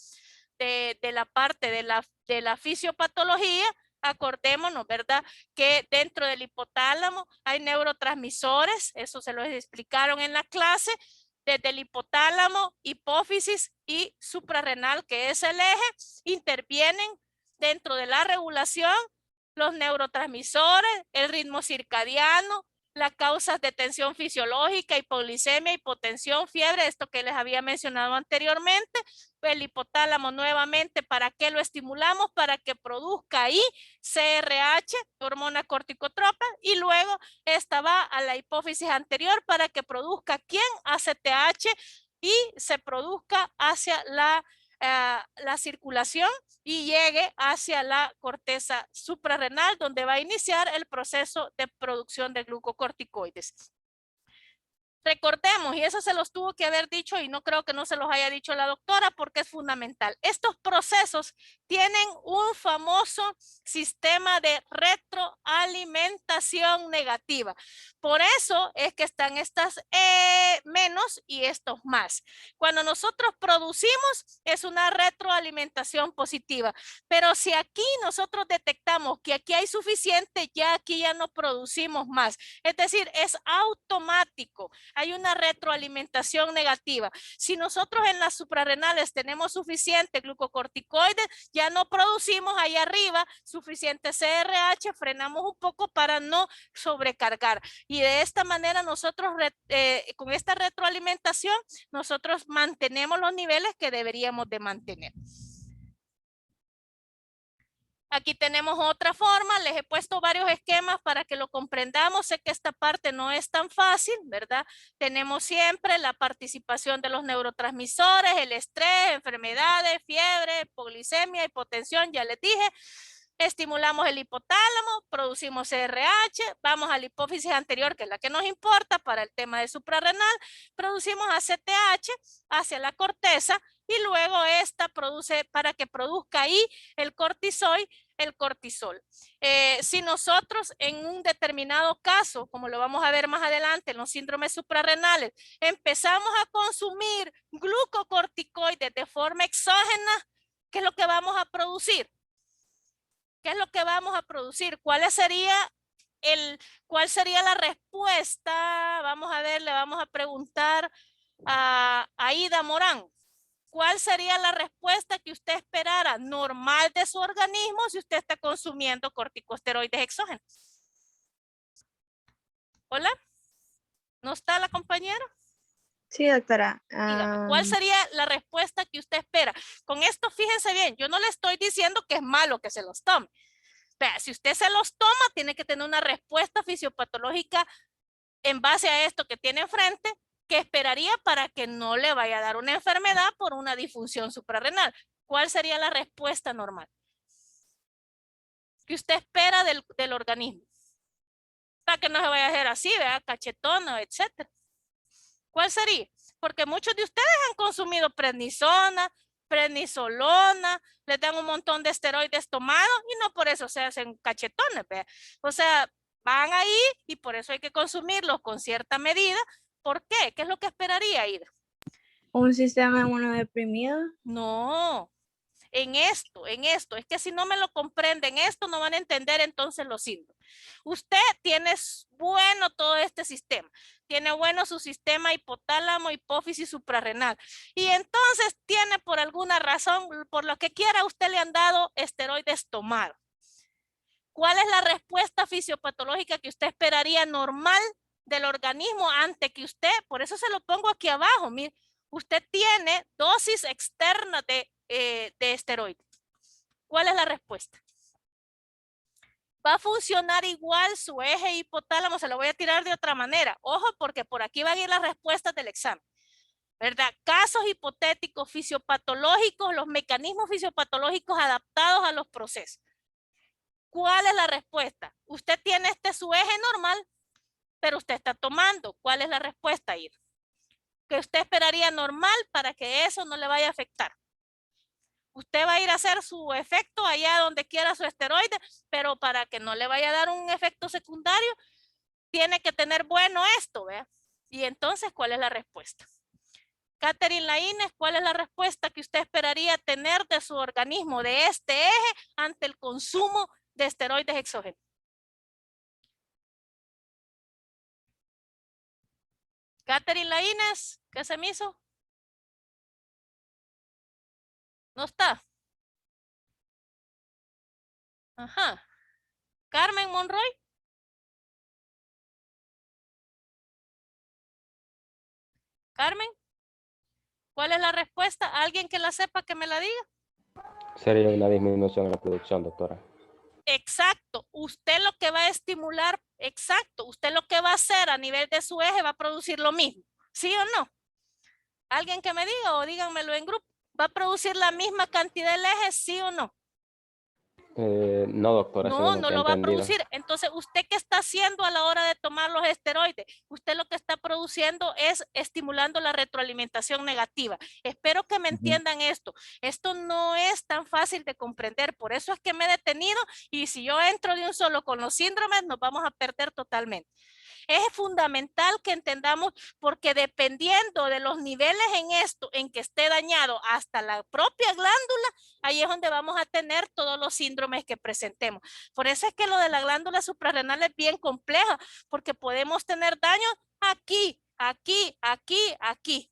de la parte de la fisiopatología. Acordémonos, ¿verdad? Que dentro del hipotálamo hay neurotransmisores, eso se lo explicaron en la clase, desde el hipotálamo, hipófisis y suprarrenal, que es el eje, intervienen dentro de la regulación los neurotransmisores, el ritmo circadiano, las causas de tensión fisiológica, hipoglicemia, hipotensión, fiebre, esto que les había mencionado anteriormente. El hipotálamo nuevamente, ¿para qué lo estimulamos? Para que produzca ahí CRH, hormona corticotropa, y luego esta va a la hipófisis anterior para que produzca ¿quién? ACTH y se produzca hacia la circulación y llegue hacia la corteza suprarrenal, donde va a iniciar el proceso de producción de glucocorticoides. Recordemos, y eso se los tuvo que haber dicho y no creo que no se los haya dicho la doctora porque es fundamental. Estos procesos tienen un famoso sistema de retroalimentación negativa. Por eso es que están estas menos y estos más. Cuando nosotros producimos es una retroalimentación positiva, pero si aquí nosotros detectamos que aquí hay suficiente, ya aquí ya no producimos más. Es decir, es automático. Hay una retroalimentación negativa. Si nosotros en las suprarrenales tenemos suficiente glucocorticoides, ya no producimos ahí arriba suficiente CRH, frenamos un poco para no sobrecargar. Y de esta manera nosotros, con esta retroalimentación, nosotros mantenemos los niveles que deberíamos de mantener. Aquí tenemos otra forma, les he puesto varios esquemas para que lo comprendamos. Sé que esta parte no es tan fácil, ¿verdad? Tenemos siempre la participación de los neurotransmisores, el estrés, enfermedades, fiebre, hipoglicemia, hipotensión, ya les dije. Estimulamos el hipotálamo, producimos CRH, vamos a la hipófisis anterior, que es la que nos importa para el tema de suprarrenal, producimos ACTH hacia la corteza y luego esta produce, para que produzca ahí el cortisol, el cortisol. Si nosotros en un determinado caso, como lo vamos a ver más adelante en los síndromes suprarrenales, empezamos a consumir glucocorticoides de forma exógena, ¿qué es lo que vamos a producir? ¿Qué es lo que vamos a producir? ¿Cuál sería la respuesta? Vamos a ver, le vamos a preguntar a Aida Morán. ¿Cuál sería la respuesta que usted esperara normal de su organismo si usted está consumiendo corticosteroides exógenos? ¿Hola? ¿No está la compañera? Sí, doctora. Dígame, ¿cuál sería la respuesta que usted espera? Con esto, fíjense bien, yo no le estoy diciendo que es malo que se los tome. Pero si usted se los toma, tiene que tener una respuesta fisiopatológica en base a esto que tiene enfrente, que esperaría para que no le vaya a dar una enfermedad por una disfunción suprarrenal. ¿Cuál sería la respuesta normal que usted espera del organismo? Para que no se vaya a hacer así, ¿verdad? Cachetona, etcétera. ¿Cuál sería? Porque muchos de ustedes han consumido prednisona, prednisolona, les dan un montón de esteroides tomados y no por eso se hacen cachetones, ¿verdad? O sea, van ahí y por eso hay que consumirlos con cierta medida. ¿Por qué? ¿Qué es lo que esperaría, Ida? ¿Un sistema inmunodeprimido? No, en esto, es que si no me lo comprenden esto, no van a entender entonces los síntomas. Usted tiene bueno todo este sistema, tiene bueno su sistema hipotálamo, hipófisis, suprarrenal, y entonces tiene por alguna razón, por lo que quiera, usted le han dado esteroides tomados. ¿Cuál es la respuesta fisiopatológica que usted esperaría normal del organismo ante que usted, por eso se lo pongo aquí abajo, mire, usted tiene dosis externa de esteroides? ¿Cuál es la respuesta? Va a funcionar igual su eje hipotálamo, se lo voy a tirar de otra manera. Ojo, porque por aquí van a ir las respuestas del examen, ¿verdad? Casos hipotéticos fisiopatológicos, los mecanismos fisiopatológicos adaptados a los procesos. ¿Cuál es la respuesta? Usted tiene su eje normal, pero usted está tomando. ¿Cuál es la respuesta, Ida? Que usted esperaría normal para que eso no le vaya a afectar. Usted va a ir a hacer su efecto allá donde quiera su esteroide, pero para que no le vaya a dar un efecto secundario, tiene que tener bueno esto, ¿vea? Y entonces, ¿cuál es la respuesta? Catherine Laínez, ¿cuál es la respuesta que usted esperaría tener de su organismo, de este eje, ante el consumo de esteroides exógenos? Catherine Laínez, ¿qué se me hizo? ¿No está? Ajá. Carmen Monroy. Carmen, ¿cuál es la respuesta? ¿Alguien que la sepa que me la diga? Sería una disminución en la producción, doctora. Exacto. Usted lo que va a estimular, exacto. Usted lo que va a hacer a nivel de su eje va a producir lo mismo. ¿Sí o no? ¿Alguien que me diga o díganmelo en grupo? ¿Va a producir la misma cantidad del eje, sí o no? No, doctora, No, según lo no que he lo va a entendido. producir. Entonces, ¿usted qué está haciendo a la hora de tomar los esteroides? Usted lo que está produciendo es estimulando la retroalimentación negativa. Espero que me entiendan esto. Esto no es tan fácil de comprender. Por eso es que me he detenido y si yo entro de un solo con los síndromes, nos vamos a perder totalmente. Es fundamental que entendamos porque dependiendo de los niveles en esto, en que esté dañado hasta la propia glándula, ahí es donde vamos a tener todos los síndromes que presentemos. Por eso es que lo de la glándula suprarrenal es bien compleja, porque podemos tener daño aquí, aquí, aquí, aquí.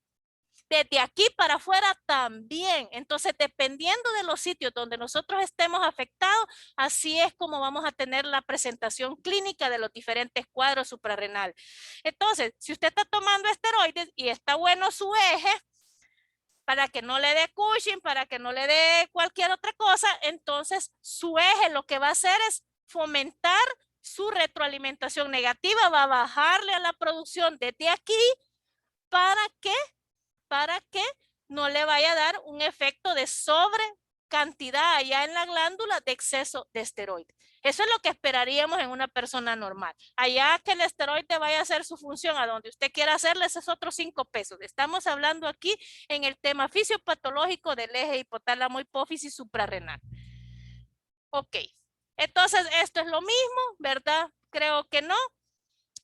Desde aquí para afuera también. Entonces, dependiendo de los sitios donde nosotros estemos afectados, así es como vamos a tener la presentación clínica de los diferentes cuadros suprarrenales. Entonces, si usted está tomando esteroides y está bueno su eje, para que no le dé Cushing, para que no le dé cualquier otra cosa, entonces su eje lo que va a hacer es fomentar su retroalimentación negativa, va a bajarle a la producción desde aquí para que no le vaya a dar un efecto de sobre cantidad allá en la glándula de exceso de esteroide. Eso es lo que esperaríamos en una persona normal. Allá que el esteroide vaya a hacer su función a donde usted quiera hacerle esos otros 5 pesos. Estamos hablando aquí en el tema fisiopatológico del eje hipotálamo hipófisis suprarrenal. Ok, Entonces, esto es lo mismo, ¿verdad? Creo que no.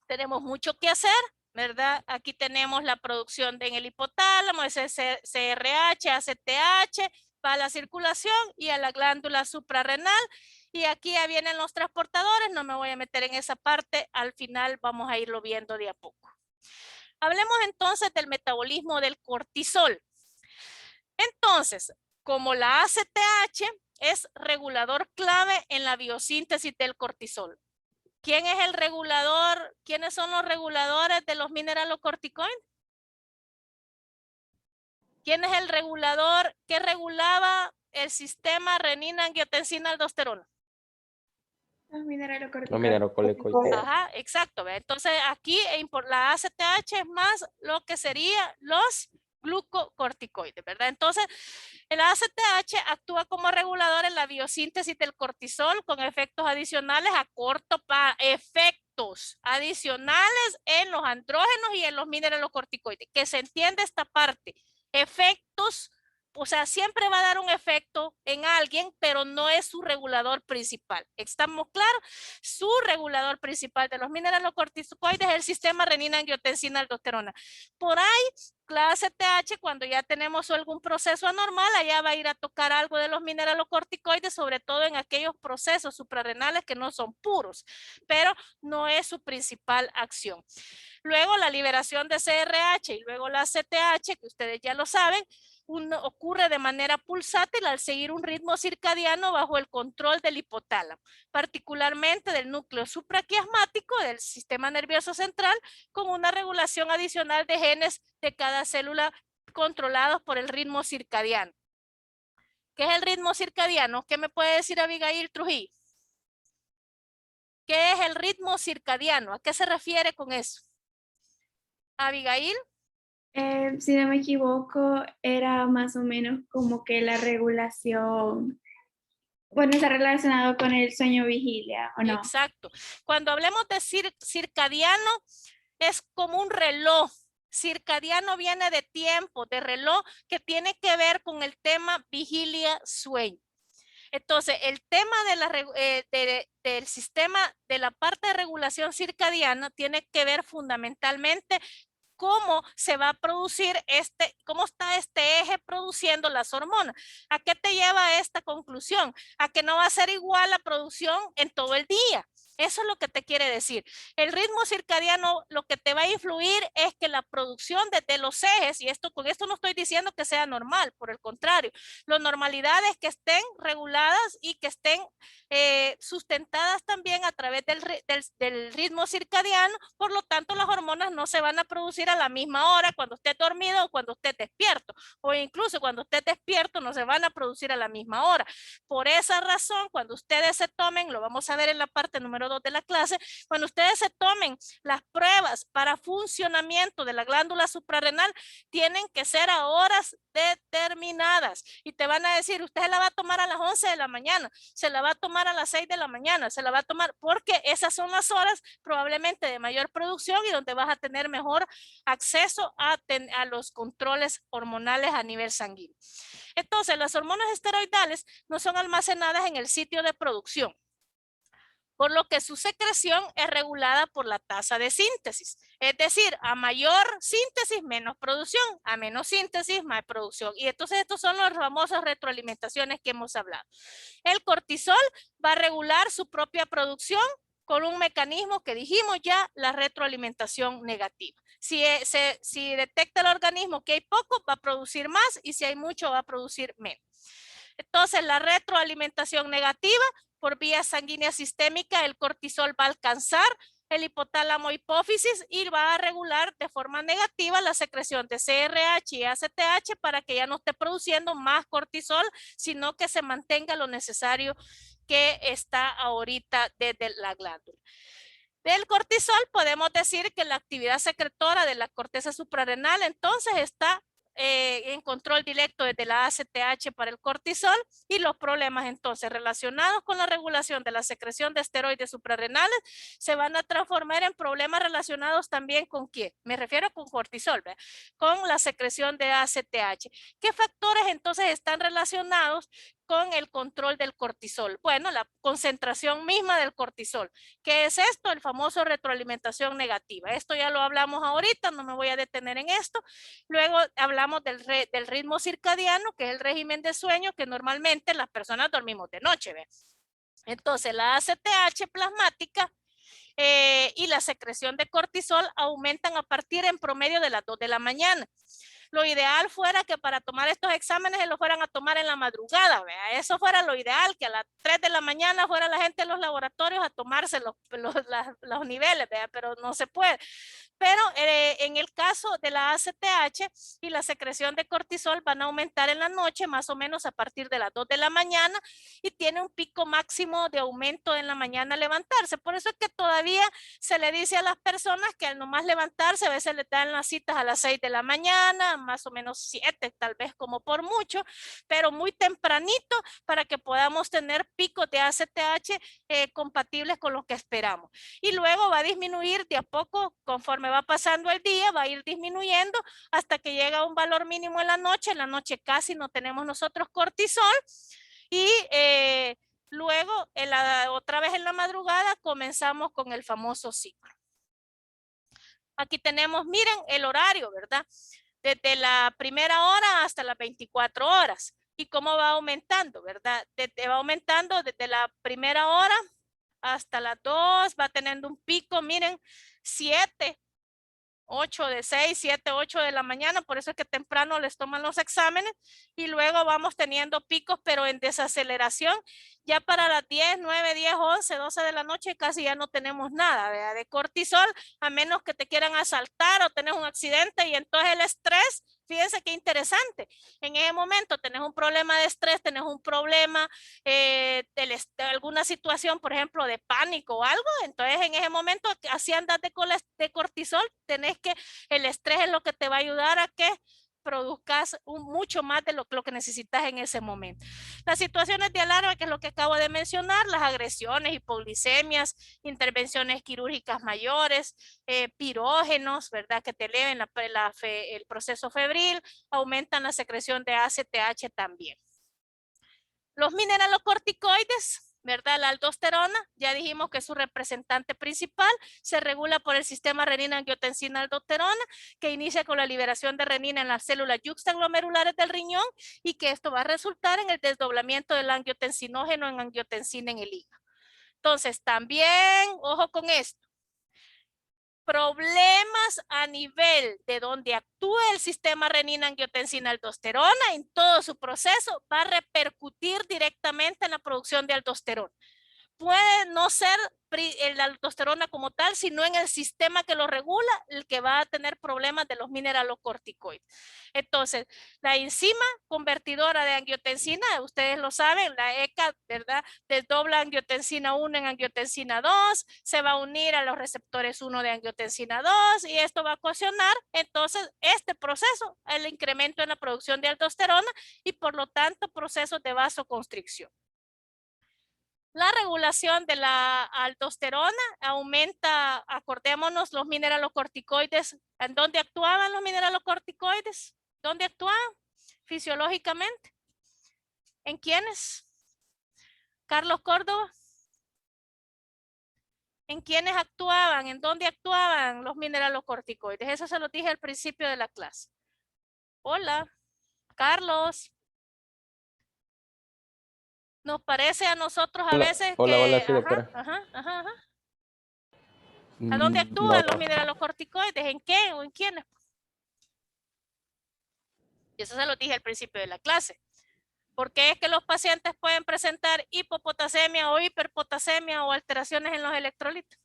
Tenemos mucho que hacer, ¿verdad? Aquí tenemos la producción en el hipotálamo, ese CRH, ACTH, va a la circulación y a la glándula suprarrenal. Y aquí ya vienen los transportadores, no me voy a meter en esa parte, al final vamos a irlo viendo de a poco. Hablemos entonces del metabolismo del cortisol. Entonces, como la ACTH es regulador clave en la biosíntesis del cortisol. ¿Quién es el regulador? ¿Quiénes son los reguladores de los mineralocorticoides? ¿Quién es el regulador que regulaba el sistema renina, angiotensina, aldosterona? Los Los mineralocorticoides. Ajá, exacto. Entonces aquí la ACTH es más lo que sería los glucocorticoides, ¿verdad? Entonces, el ACTH actúa como regulador en la biosíntesis del cortisol con efectos adicionales a corto plazo, efectos adicionales en los andrógenos y en los mineralocorticoides. Que se entiende esta parte. Efectos, o sea, siempre va a dar un efecto en alguien, pero no es su regulador principal. ¿Estamos claros? Su regulador principal de los mineralocorticoides es el sistema renina-angiotensina-aldosterona. Por ahí, la ACTH, cuando ya tenemos algún proceso anormal, allá va a ir a tocar algo de los mineralocorticoides, sobre todo en aquellos procesos suprarrenales que no son puros, pero no es su principal acción. Luego la liberación de CRH y luego la ACTH, que ustedes ya lo saben, ocurre de manera pulsátil al seguir un ritmo circadiano bajo el control del hipotálamo, particularmente del núcleo supraquiasmático del sistema nervioso central, con una regulación adicional de genes de cada célula controlados por el ritmo circadiano. ¿Qué es el ritmo circadiano? ¿Qué me puede decir Abigail Trujillo? ¿Qué es el ritmo circadiano? ¿A qué se refiere con eso? Abigail. Si no me equivoco, era más o menos como que la regulación, bueno, está relacionado con el sueño vigilia, ¿o no? Exacto. Cuando hablemos de circadiano, es como un reloj. Circadiano viene de tiempo, de reloj, que tiene que ver con el tema vigilia-sueño. Entonces, el tema del sistema, de la parte de regulación circadiana, tiene que ver fundamentalmente cómo se va a producir cómo está este eje produciendo las hormonas. ¿A qué te lleva esta conclusión? A que no va a ser igual la producción en todo el día. Eso es lo que te quiere decir. El ritmo circadiano lo que te va a influir es que la producción de los ejes, y con esto no estoy diciendo que sea normal, por el contrario, la normalidad es que estén reguladas y que estén sustentadas también a través del ritmo circadiano, por lo tanto las hormonas no se van a producir a la misma hora cuando esté dormido o cuando esté despierto, o incluso cuando esté despierto no se van a producir a la misma hora. Por esa razón, cuando ustedes se tomen, lo vamos a ver en la parte número 2 de la clase, cuando ustedes se tomen las pruebas para funcionamiento de la glándula suprarrenal, tienen que ser a horas determinadas y te van a decir, usted se la va a tomar a las 11 de la mañana, se la va a tomar a las 6 de la mañana, se la va a tomar porque esas son las horas probablemente de mayor producción y donde vas a tener mejor acceso a los controles hormonales a nivel sanguíneo. Entonces, las hormonas esteroidales no son almacenadas en el sitio de producción, por lo que su secreción es regulada por la tasa de síntesis. Es decir, a mayor síntesis, menos producción, a menos síntesis, más producción. Y entonces estos son las famosas retroalimentaciones que hemos hablado. El cortisol va a regular su propia producción con un mecanismo que dijimos ya, la retroalimentación negativa. Si detecta el organismo que hay poco, va a producir más, y si hay mucho, va a producir menos. Entonces, la retroalimentación negativa, por vía sanguínea sistémica, el cortisol va a alcanzar el hipotálamo hipófisis y va a regular de forma negativa la secreción de CRH y ACTH para que ya no esté produciendo más cortisol, sino que se mantenga lo necesario que está ahorita desde la glándula. Del cortisol podemos decir que la actividad secretora de la corteza suprarrenal entonces está en control directo desde la ACTH para el cortisol, y los problemas entonces relacionados con la regulación de la secreción de esteroides suprarrenales se van a transformar en problemas relacionados también con ¿qué? Me refiero con cortisol, ¿verdad? Con la secreción de ACTH. ¿Qué factores entonces están relacionados con el control del cortisol. Bueno, la concentración misma del cortisol. ¿Qué es esto? El famoso retroalimentación negativa. Esto ya lo hablamos ahorita, no me voy a detener en esto. Luego hablamos del ritmo circadiano, que es el régimen de sueño que normalmente las personas dormimos de noche. ¿Ve? Entonces, la ACTH plasmática y la secreción de cortisol aumentan a partir en promedio de las 2 de la mañana. Lo ideal fuera que para tomar estos exámenes se los fueran a tomar en la madrugada, ¿vea? Eso fuera lo ideal, que a las 3 de la mañana fuera la gente de los laboratorios a tomarse los niveles, ¿vea? Pero no se puede. Pero en el caso de la ACTH y la secreción de cortisol van a aumentar en la noche más o menos a partir de las 2 de la mañana y tiene un pico máximo de aumento en la mañana al levantarse. Por eso es que todavía se le dice a las personas que al nomás levantarse a veces le dan las citas a las 6 de la mañana, más o menos 7 tal vez como por mucho, pero muy tempranito para que podamos tener picos de ACTH compatibles con lo que esperamos. Y luego va a disminuir de a poco conforme va pasando el día, va a ir disminuyendo hasta que llega a un valor mínimo en la noche casi no tenemos nosotros cortisol y luego otra vez en la madrugada comenzamos con el famoso ciclo. Aquí tenemos, miren el horario, ¿verdad? Desde la primera hora hasta las 24 horas y cómo va aumentando, ¿verdad? Va aumentando desde la primera hora hasta las 2, va teniendo un pico, miren, 7, 8 de 6, 7, 8 de la mañana, por eso es que temprano les toman los exámenes y luego vamos teniendo picos, pero en desaceleración, ya para las 10, 9, 10, 11, 12 de la noche casi ya no tenemos nada, ¿verdad? De cortisol, a menos que te quieran asaltar o tenés un accidente y entonces el estrés, fíjense qué interesante, en ese momento tenés un problema de estrés, tenés un problema de alguna situación, por ejemplo, de pánico o algo, entonces en ese momento así andas de cortisol, tenés que el estrés es lo que te va a ayudar a que produzcas mucho más de lo que necesitas en ese momento. Las situaciones de alarma, que es lo que acabo de mencionar, las agresiones, hipoglicemias, intervenciones quirúrgicas mayores, pirógenos, ¿verdad? Que te eleven el proceso febril, aumentan la secreción de ACTH también. Los mineralocorticoides, ¿verdad? La aldosterona, ya dijimos que es su representante principal, se regula por el sistema renina-angiotensina-aldosterona, que inicia con la liberación de renina en las células yuxtaglomerulares del riñón y que esto va a resultar en el desdoblamiento del angiotensinógeno en angiotensina en el hígado. Entonces, también, ojo con esto, problemas a nivel de donde actúa el sistema renina-angiotensina-aldosterona en todo su proceso va a repercutir directamente en la producción de aldosterona. Puede no ser la aldosterona como tal, sino en el sistema que lo regula, el que va a tener problemas de los mineralocorticoides. Entonces, la enzima convertidora de angiotensina, ustedes lo saben, la ECA, ¿verdad? Desdobla angiotensina 1 en angiotensina 2, se va a unir a los receptores 1 de angiotensina 2 y esto va a ocasionar entonces este proceso, el incremento en la producción de aldosterona y por lo tanto procesos de vasoconstricción. La regulación de la aldosterona aumenta, acordémonos, los mineralocorticoides. ¿En dónde actuaban los mineralocorticoides? ¿Dónde actuaban fisiológicamente? ¿En quiénes? Carlos Córdoba. ¿En quiénes actuaban? ¿En dónde actuaban los mineralocorticoides? Eso se lo dije al principio de la clase. Hola, Carlos. Nos parece a nosotros a veces que... Hola, sí, doctora. ¿A dónde actúan los mineralocorticoides? ¿En qué o en quiénes? Y eso se lo dije al principio de la clase. ¿Por qué es que los pacientes pueden presentar hipopotasemia o hiperpotasemia o alteraciones en los electrolitos?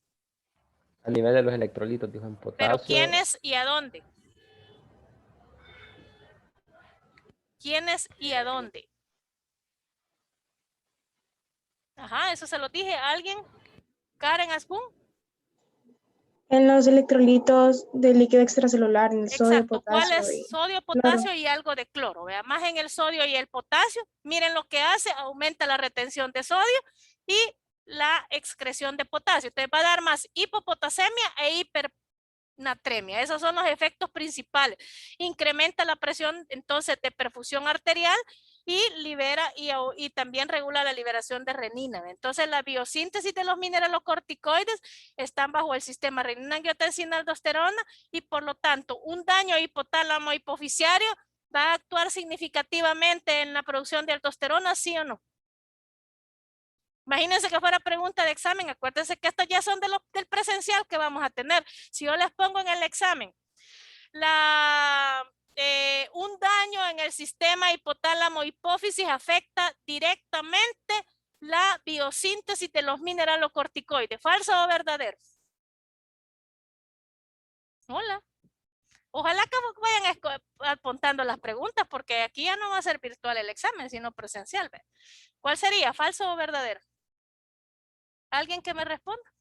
A nivel de los electrolitos, dijo en potasio. ¿Pero quiénes y a dónde? ¿Quiénes y a dónde? Ajá, eso se lo dije. ¿Alguien? ¿Karen Asbun? En los electrolitos del líquido extracelular, en el sodio, Exacto. potasio. ¿Cuál es? Sodio, potasio y algo de cloro. Vea, más en el sodio y el potasio. Miren lo que hace, aumenta la retención de sodio y la excreción de potasio. Te va a dar más hipopotasemia e hipernatremia. Esos son los efectos principales. Incrementa la presión entonces de perfusión arterial y libera y también regula la liberación de renina. Entonces la biosíntesis de los mineralocorticoides están bajo el sistema renina-angiotensina-aldosterona y por lo tanto un daño hipotálamo hipoficiario va a actuar significativamente en la producción de aldosterona, ¿sí o no? Imagínense que fuera pregunta de examen, acuérdense que estas ya son del presencial que vamos a tener. Si yo les pongo en el examen un daño en el sistema hipotálamo hipófisis afecta directamente la biosíntesis de los mineralocorticoides. ¿Falso o verdadero? Hola. Ojalá que vayan apuntando las preguntas porque aquí ya no va a ser virtual el examen, sino presencial. ¿Ve? ¿Cuál sería? ¿Falso o verdadero? ¿Alguien que me responda?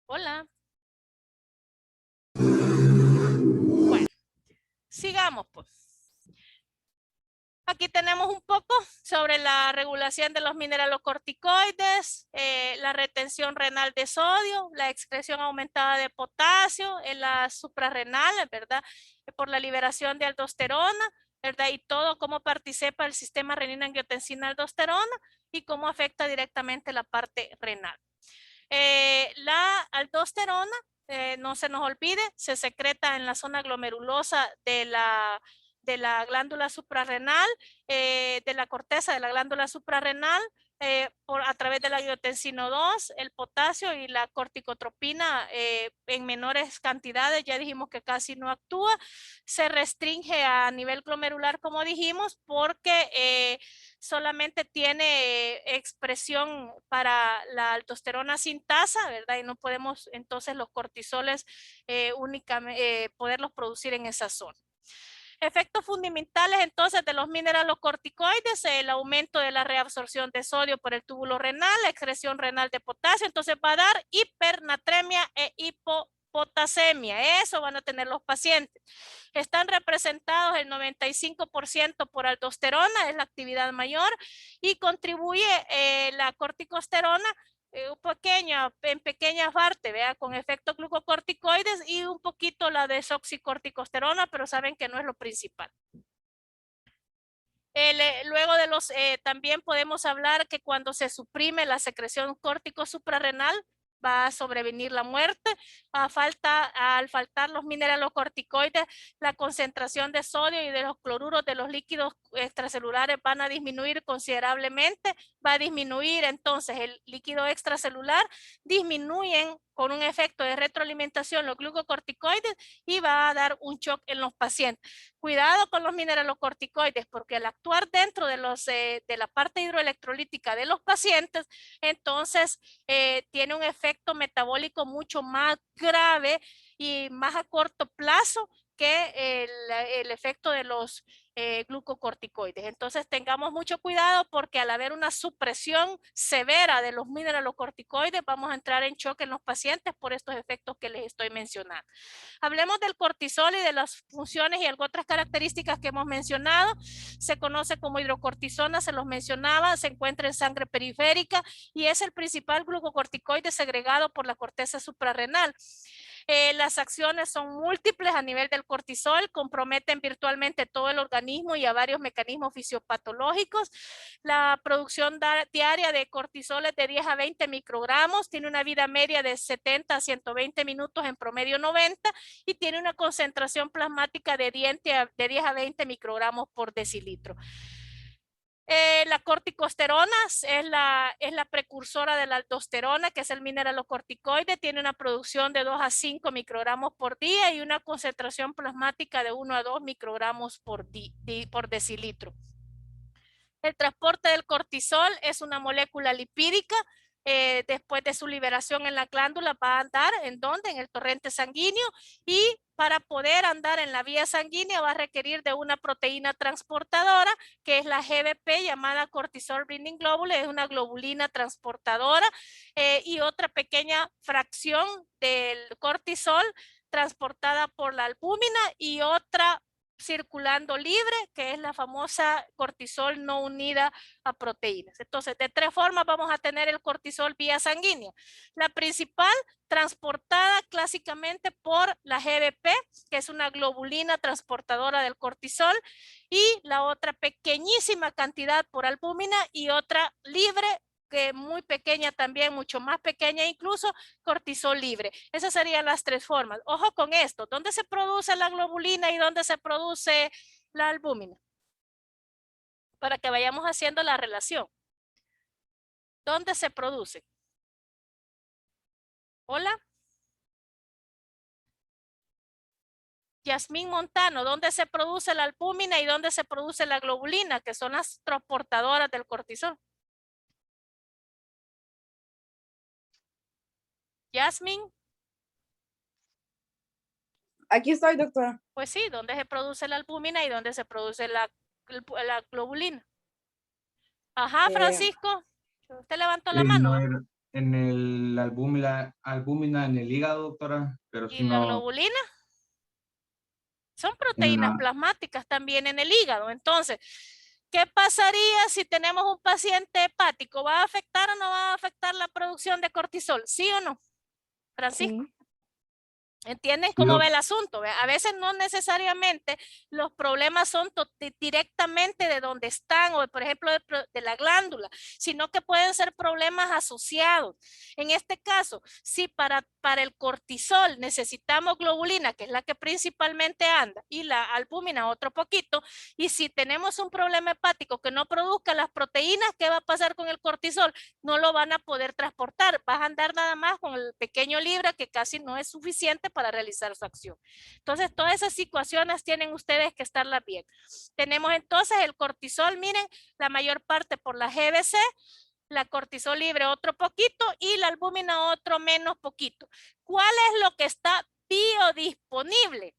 Hola. Bueno, sigamos pues. Aquí tenemos un poco sobre la regulación de los mineralocorticoides, la retención renal de sodio, la excreción aumentada de potasio en las suprarrenales, ¿verdad? Por la liberación de aldosterona, ¿verdad? Y todo cómo participa el sistema renina-angiotensina-aldosterona y cómo afecta directamente la parte renal. La aldosterona, no se nos olvide, se secreta en la zona glomerulosa de la glándula suprarrenal, de la corteza de la glándula suprarrenal, a través de la angiotensina 2, el potasio y la corticotropina en menores cantidades, ya dijimos que casi no actúa, se restringe a nivel glomerular como dijimos porque solamente tiene expresión para la aldosterona sintasa, ¿verdad? Y no podemos entonces los cortisoles únicamente poderlos producir en esa zona. Efectos fundamentales entonces de los mineralocorticoides, el aumento de la reabsorción de sodio por el túbulo renal, la excreción renal de potasio, entonces va a dar hipernatremia e hipopotasemia, eso van a tener los pacientes. Están representados el 95% por aldosterona, es la actividad mayor, y contribuye la corticosterona en pequeñas partes, ¿vea? Con efectos glucocorticoides y un poquito la desoxicorticosterona, pero saben que no es lo principal. Luego de también podemos hablar que cuando se suprime la secreción córtico suprarrenal, va a sobrevenir la muerte. Al faltar los mineralocorticoides, la concentración de sodio y de los cloruros de los líquidos extracelulares van a disminuir considerablemente. Va a disminuir entonces el líquido extracelular, disminuyen con un efecto de retroalimentación los glucocorticoides y va a dar un shock en los pacientes. Cuidado con los mineralocorticoides porque al actuar dentro de la parte hidroelectrolítica de los pacientes, entonces tiene un efecto metabólico mucho más grave y más a corto plazo que el efecto de los glucocorticoides. Entonces tengamos mucho cuidado porque al haber una supresión severa de los mineralocorticoides vamos a entrar en choque en los pacientes por estos efectos que les estoy mencionando. Hablemos del cortisol y de las funciones y otras características que hemos mencionado. Se conoce como hidrocortisona, se los mencionaba, se encuentra en sangre periférica y es el principal glucocorticoide segregado por la corteza suprarrenal. Las acciones son múltiples a nivel del cortisol, comprometen virtualmente todo el organismo y a varios mecanismos fisiopatológicos. La producción diaria de cortisol es de 10 a 20 microgramos, tiene una vida media de 70 a 120 minutos, en promedio 90, y tiene una concentración plasmática de 10 a 20 microgramos por decilitro. La corticosterona es la precursora de la aldosterona, que es el mineralocorticoide. Tiene una producción de 2 a 5 microgramos por día y una concentración plasmática de 1 a 2 microgramos por decilitro. El transporte del cortisol es una molécula lipídica. Después de su liberación en la glándula va a andar ¿en dónde? En el torrente sanguíneo, y para poder andar en la vía sanguínea va a requerir de una proteína transportadora que es la GBP llamada cortisol binding globule, es una globulina transportadora y otra pequeña fracción del cortisol transportada por la albúmina y otra circulando libre, que es la famosa cortisol no unida a proteínas. Entonces, de 3 formas vamos a tener el cortisol vía sanguínea. La principal, transportada clásicamente por la GBP, que es una globulina transportadora del cortisol, y la otra pequeñísima cantidad por albúmina y otra libre, que muy pequeña también, mucho más pequeña incluso, cortisol libre. Esas serían las 3 formas. Ojo con esto, ¿dónde se produce la globulina y dónde se produce la albúmina? Para que vayamos haciendo la relación. ¿Dónde se produce? Hola. Yasmín Montano, ¿dónde se produce la albúmina y dónde se produce la globulina, que son las transportadoras del cortisol? Yasmín. Aquí estoy, doctora. Pues sí, ¿dónde se produce la albúmina y dónde se produce la globulina? Ajá, Francisco. Usted levantó la mano. En el albúmina en el hígado, doctora, pero ¿Y si la no, globulina? Son en proteínas la, plasmáticas también en el hígado. Entonces, ¿qué pasaría si tenemos un paciente hepático? ¿Va a afectar o no va a afectar la producción de cortisol? ¿Sí o no, Francisco? Sí. ¿Entienden sí, cómo va el asunto? A veces no necesariamente los problemas son directamente de donde están o por ejemplo de la glándula, sino que pueden ser problemas asociados. En este caso, si para el cortisol necesitamos globulina, que es la que principalmente anda, y la albúmina otro poquito, y si tenemos un problema hepático que no produzca las proteínas, ¿qué va a pasar con el cortisol? No lo van a poder transportar, vas a andar nada más con el pequeño libra que casi no es suficiente para realizar su acción. Entonces, todas esas situaciones tienen ustedes que estarlas bien. Tenemos entonces el cortisol, miren, la mayor parte por la GBC, la cortisol libre otro poquito y la albúmina otro menos poquito. ¿Cuál es lo que está biodisponible?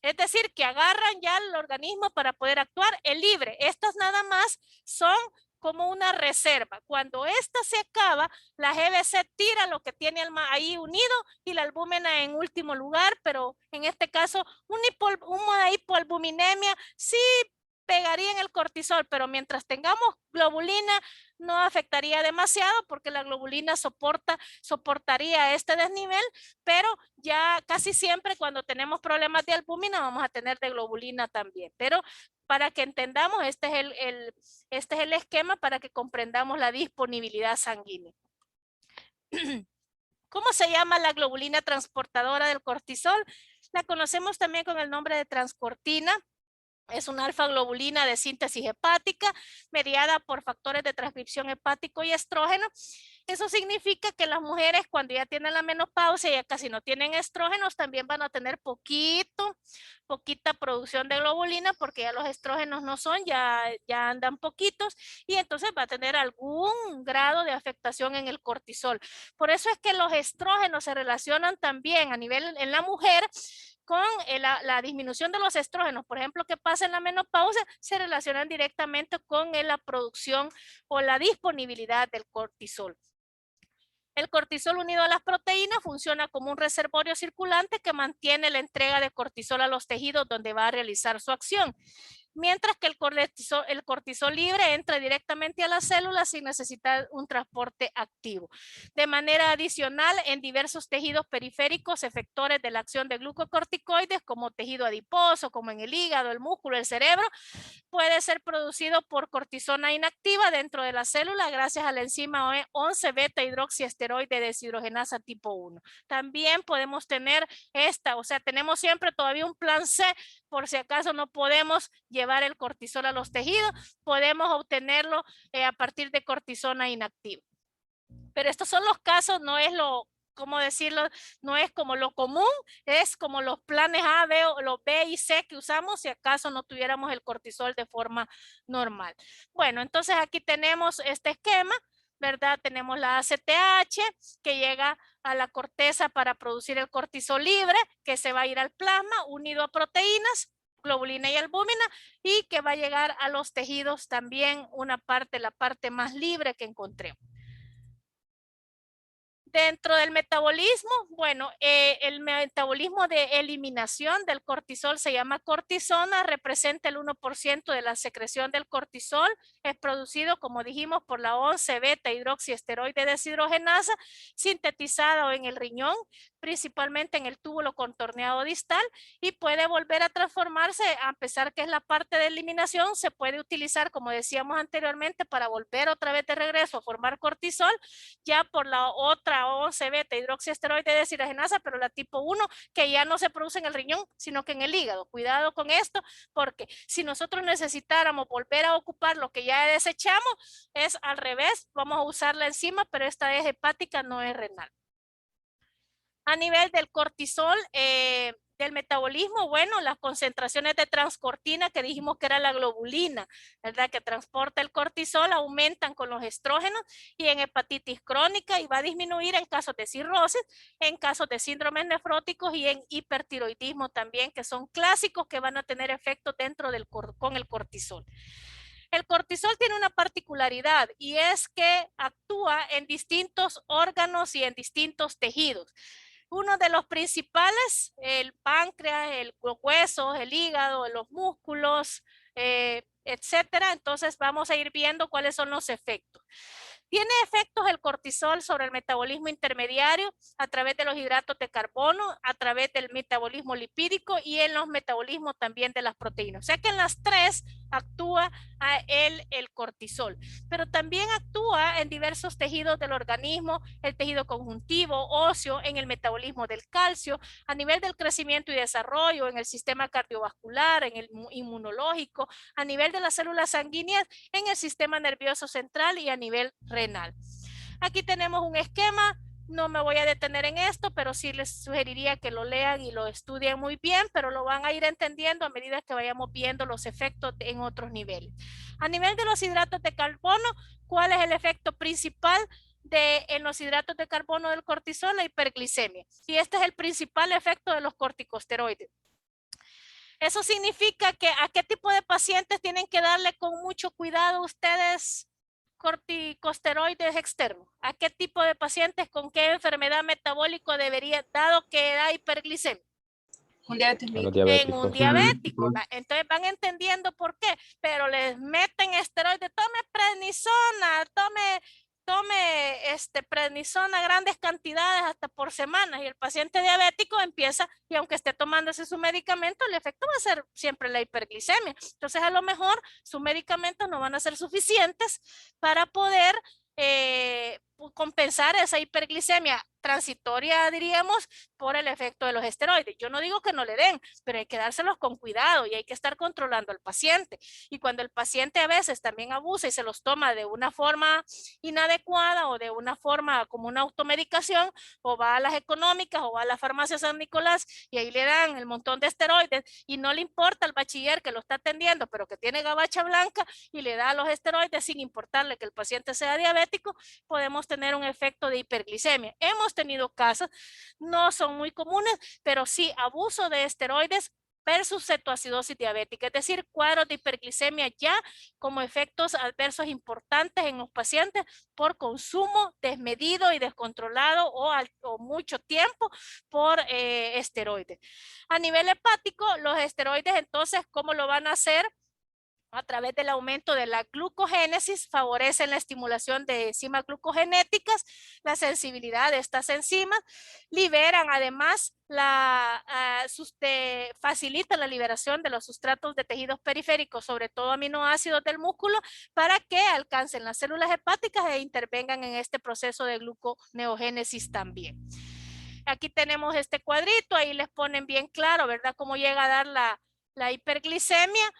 Es decir, que agarran ya el organismo para poder actuar el libre. Estas nada más son como una reserva. Cuando esta se acaba, la GBC tira lo que tiene ahí unido y la albúmina en último lugar, pero en este caso una hipoalbuminemia sí pegaría en el cortisol, pero mientras tengamos globulina no afectaría demasiado porque la globulina soportaría este desnivel, pero ya casi siempre cuando tenemos problemas de albúmina vamos a tener de globulina también. Pero para que entendamos, este es el esquema para que comprendamos la disponibilidad sanguínea. ¿Cómo se llama la globulina transportadora del cortisol? La conocemos también con el nombre de transcortina. Es una alfa-globulina de síntesis hepática mediada por factores de transcripción hepático y estrógeno. Eso significa que las mujeres cuando ya tienen la menopausia, ya casi no tienen estrógenos, también van a tener poquita producción de globulina porque ya los estrógenos no son, ya andan poquitos y entonces va a tener algún grado de afectación en el cortisol. Por eso es que los estrógenos se relacionan también a nivel en la mujer con la disminución de los estrógenos, por ejemplo, que pasa en la menopausia, se relacionan directamente con la producción o la disponibilidad del cortisol. El cortisol unido a las proteínas funciona como un reservorio circulante que mantiene la entrega de cortisol a los tejidos donde va a realizar su acción. Mientras que el cortisol libre entra directamente a las células sin necesitar un transporte activo. De manera adicional, en diversos tejidos periféricos, efectores de la acción de glucocorticoides, como tejido adiposo, como en el hígado, el músculo, el cerebro, puede ser producido por cortisona inactiva dentro de la célula gracias a la enzima 11 beta hidroxiesteroide deshidrogenasa tipo 1. También podemos tener o sea, tenemos siempre todavía un plan C por si acaso no podemos llevar el cortisol a los tejidos, podemos obtenerlo a partir de cortisona inactiva. Pero estos son los casos, no es ¿cómo decirlo? No es como lo común, es como los planes A, B, o los B y C que usamos si acaso no tuviéramos el cortisol de forma normal. Bueno, entonces aquí tenemos este esquema, ¿verdad? Tenemos la ACTH que llega a la corteza para producir el cortisol libre, que se va a ir al plasma unido a proteínas, globulina y albúmina, y que va a llegar a los tejidos también la parte más libre que encontremos. Dentro del metabolismo, bueno, el metabolismo de eliminación del cortisol se llama cortisona, representa el 1% de la secreción del cortisol, es producido, como dijimos, por la 11-beta hidroxiesteroide deshidrogenasa, sintetizada en el riñón, principalmente en el túbulo contorneado distal, y puede volver a transformarse, a pesar que es la parte de eliminación, se puede utilizar, como decíamos anteriormente, para volver otra vez de regreso a formar cortisol, ya por la otra 11-beta hidroxiesteroide deshidrogenasa, pero la tipo 1, que ya no se produce en el riñón, sino que en el hígado. Cuidado con esto, porque si nosotros necesitáramos volver a ocupar lo que ya desechamos, es al revés, vamos a usar la enzima, pero esta es hepática, no es renal. A nivel del cortisol, del metabolismo, bueno, las concentraciones de transcortina que dijimos que era la globulina, ¿verdad? Que transporta el cortisol, aumentan con los estrógenos y en hepatitis crónica, y va a disminuir en casos de cirrosis, en casos de síndromes nefróticos y en hipertiroidismo también, que son clásicos que van a tener efecto dentro del con el cortisol. El cortisol tiene una particularidad y es que actúa en distintos órganos y en distintos tejidos. Uno de los principales, el páncreas, los huesos, el hígado, los músculos, etcétera. Entonces vamos a ir viendo cuáles son los efectos. Tiene efectos el cortisol sobre el metabolismo intermediario a través de los hidratos de carbono, a través del metabolismo lipídico y en los metabolismos también de las proteínas. O sea que en las tres actúa el cortisol, pero también actúa en diversos tejidos del organismo, el tejido conjuntivo, óseo, en el metabolismo del calcio, a nivel del crecimiento y desarrollo, en el sistema cardiovascular, en el inmunológico, a nivel de las células sanguíneas, en el sistema nervioso central y a nivel renal. Aquí tenemos un esquema. No me voy a detener en esto, pero sí les sugeriría que lo lean y lo estudien muy bien, pero lo van a ir entendiendo a medida que vayamos viendo los efectos en otros niveles. A nivel de los hidratos de carbono, ¿cuál es el efecto principal en los hidratos de carbono del cortisol? La hiperglicemia. Y este es el principal efecto de los corticosteroides. Eso significa que a qué tipo de pacientes tienen que darle con mucho cuidado ustedes corticosteroides externos. ¿A qué tipo de pacientes con qué enfermedad metabólica debería, dado que da hiperglicemia? Un diabetes A los mellitus. En un diabéticos. diabético. Entonces van entendiendo por qué, pero les meten esteroides, tome prednisona, tome prednisona grandes cantidades hasta por semanas, y el paciente diabético empieza, y aunque esté tomándose su medicamento, el efecto va a ser siempre la hiperglicemia. Entonces a lo mejor sus medicamentos no van a ser suficientes para poder compensar esa hiperglicemia transitoria, diríamos, por el efecto de los esteroides. Yo no digo que no le den, pero hay que dárselos con cuidado y hay que estar controlando al paciente. Y cuando el paciente a veces también abusa y se los toma de una forma inadecuada o de una forma como una automedicación, o va a las económicas o va a la farmacia San Nicolás y ahí le dan el montón de esteroides y no le importa al bachiller que lo está atendiendo, pero que tiene gabacha blanca, y le da los esteroides sin importarle que el paciente sea diabético, podemos tener un efecto de hiperglicemia. Hemos tenido casos, no son muy comunes, pero sí abuso de esteroides versus cetoacidosis diabética, es decir, cuadros de hiperglicemia ya como efectos adversos importantes en los pacientes por consumo desmedido y descontrolado o mucho tiempo por esteroides. A nivel hepático, los esteroides entonces, ¿cómo lo van a hacer? A través del aumento de la glucogénesis, favorecen la estimulación de enzimas glucogenéticas, la sensibilidad de estas enzimas, liberan además facilitan la liberación de los sustratos de tejidos periféricos, sobre todo aminoácidos del músculo, para que alcancen las células hepáticas e intervengan en este proceso de gluconeogénesis también. Aquí tenemos este cuadrito, ahí les ponen bien claro, ¿verdad?, cómo llega a dar la hiperglicemia.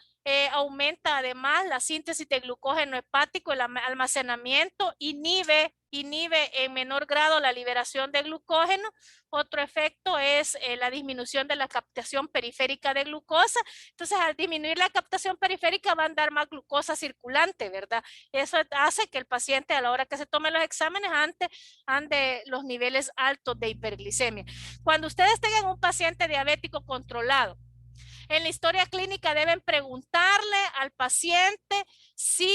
Aumenta además la síntesis de glucógeno hepático, el almacenamiento, inhibe en menor grado la liberación de glucógeno. Otro efecto es la disminución de la captación periférica de glucosa. Entonces, al disminuir la captación periférica va a dar más glucosa circulante, ¿verdad? Eso hace que el paciente, a la hora que se tome los exámenes, ande los niveles altos de hiperglicemia. Cuando ustedes tengan un paciente diabético controlado, En la historia clínica deben preguntarle al paciente si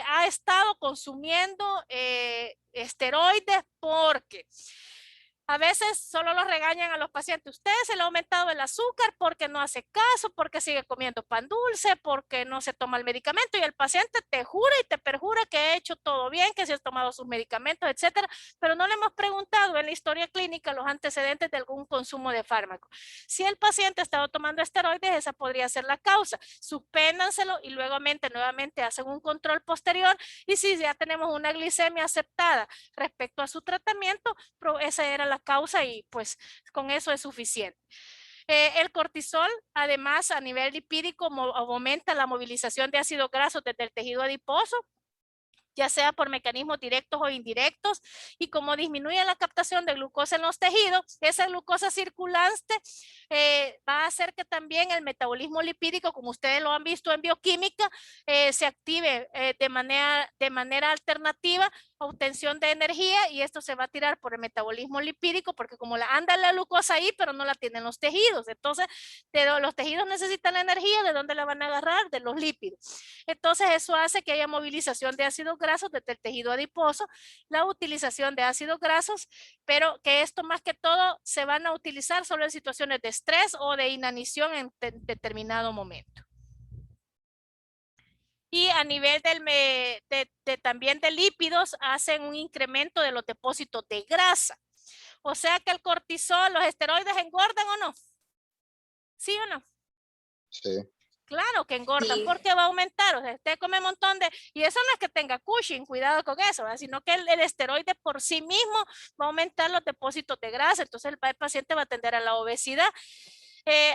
ha estado consumiendo esteroides, porque a veces solo los regañan a los pacientes. Usted se le ha aumentado el azúcar porque no hace caso, porque sigue comiendo pan dulce, porque no se toma el medicamento, y el paciente te jura y te perjura que ha hecho todo bien, que se ha tomado sus medicamentos, etcétera, pero no le hemos preguntado en la historia clínica los antecedentes de algún consumo de fármaco. Si el paciente ha estado tomando esteroides, esa podría ser la causa. Suspéndanselo y luego nuevamente hacen un control posterior, y si ya tenemos una glicemia aceptada respecto a su tratamiento, esa era la causa, y pues con eso es suficiente. El cortisol, además, a nivel lipídico, aumenta la movilización de ácidos grasos desde el tejido adiposo, ya sea por mecanismos directos o indirectos, y como disminuye la captación de glucosa en los tejidos, esa glucosa circulante va a hacer que también el metabolismo lipídico, como ustedes lo han visto en bioquímica, se active de manera alternativa, obtención de energía, y esto se va a tirar por el metabolismo lipídico, porque como anda la glucosa ahí, pero no la tienen los tejidos, entonces los tejidos necesitan la energía, ¿de dónde la van a agarrar? De los lípidos. Entonces eso hace que haya movilización de ácidos grasos desde el tejido adiposo, la utilización de ácidos grasos, pero que esto más que todo se van a utilizar solo en situaciones de estrés o de inanición en determinado momento. Y a nivel también de lípidos, hacen un incremento de los depósitos de grasa. O sea que el cortisol, los esteroides engordan, ¿o no? ¿Sí o no? Sí. Claro que engordan, Sí. porque va a aumentar. O sea, usted come un montón de... Y eso no es que tenga Cushing, cuidado con eso, ¿verdad? Sino que el esteroide por sí mismo va a aumentar los depósitos de grasa. Entonces el paciente va a tender a la obesidad.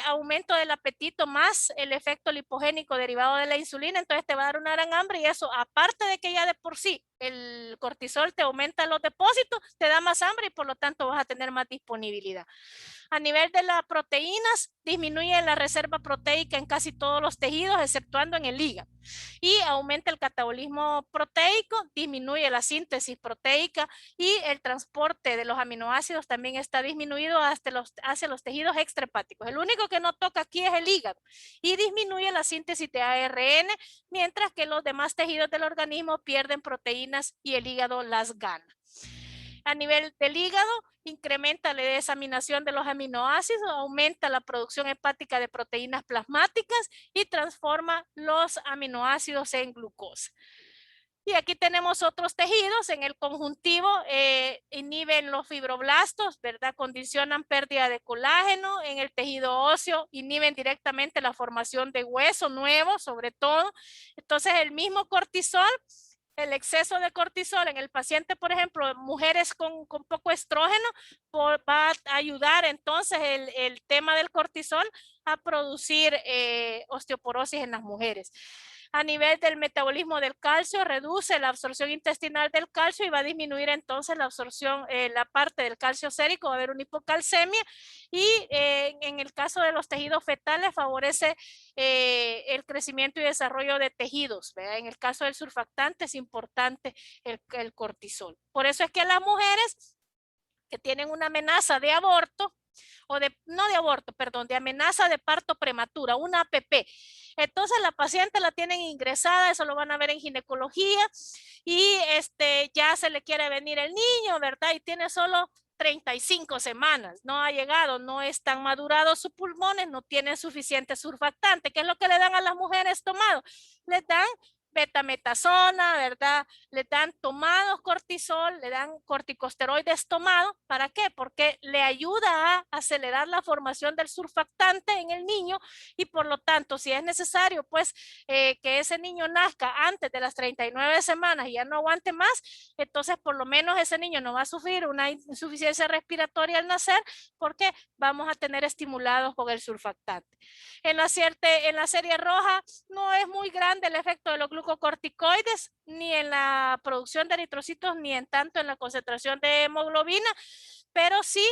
Aumento del apetito más el efecto lipogénico derivado de la insulina, entonces te va a dar una gran hambre, y eso, aparte de que ya de por sí el cortisol te aumenta los depósitos, te da más hambre y por lo tanto vas a tener más disponibilidad. A nivel de las proteínas, disminuye la reserva proteica en casi todos los tejidos, exceptuando en el hígado. Y aumenta el catabolismo proteico, disminuye la síntesis proteica, y el transporte de los aminoácidos también está disminuido hacia los tejidos extrahepáticos. El único que no toca aquí es el hígado, y disminuye la síntesis de ARN, mientras que los demás tejidos del organismo pierden proteínas y el hígado las gana. A nivel del hígado, incrementa la desaminación de los aminoácidos, aumenta la producción hepática de proteínas plasmáticas y transforma los aminoácidos en glucosa. Y aquí tenemos otros tejidos. En el conjuntivo inhiben los fibroblastos, ¿verdad? Condicionan pérdida de colágeno. En el tejido óseo inhiben directamente la formación de hueso nuevo, sobre todo. Entonces el mismo cortisol, el exceso de cortisol en el paciente, por ejemplo, mujeres con poco estrógeno, va a ayudar entonces el tema del cortisol a producir osteoporosis en las mujeres. A nivel del metabolismo del calcio, reduce la absorción intestinal del calcio y va a disminuir entonces la absorción, la parte del calcio sérico, va a haber una hipocalcemia, y en el caso de los tejidos fetales favorece el crecimiento y desarrollo de tejidos, ¿verdad? En el caso del surfactante es importante el cortisol. Por eso es que las mujeres que tienen una amenaza de aborto, de amenaza de parto prematura, una APP. Entonces la paciente la tienen ingresada, eso lo van a ver en ginecología, y ya se le quiere venir el niño, ¿verdad? Y tiene solo 35 semanas, no ha llegado, no están madurados sus pulmones, no tienen suficiente surfactante. ¿Qué es lo que le dan a las mujeres tomado? Les dan betametasona, ¿verdad? Le dan tomados cortisol, le dan corticosteroides tomados. ¿Para qué? Porque le ayuda a acelerar la formación del surfactante en el niño, y por lo tanto, si es necesario, pues, que ese niño nazca antes de las 39 semanas y ya no aguante más, entonces por lo menos ese niño no va a sufrir una insuficiencia respiratoria al nacer, porque vamos a tener estimulados con el surfactante. En la serie roja no es muy grande el efecto de los glucocorticoides, ni en la producción de eritrocitos, ni en tanto en la concentración de hemoglobina, pero sí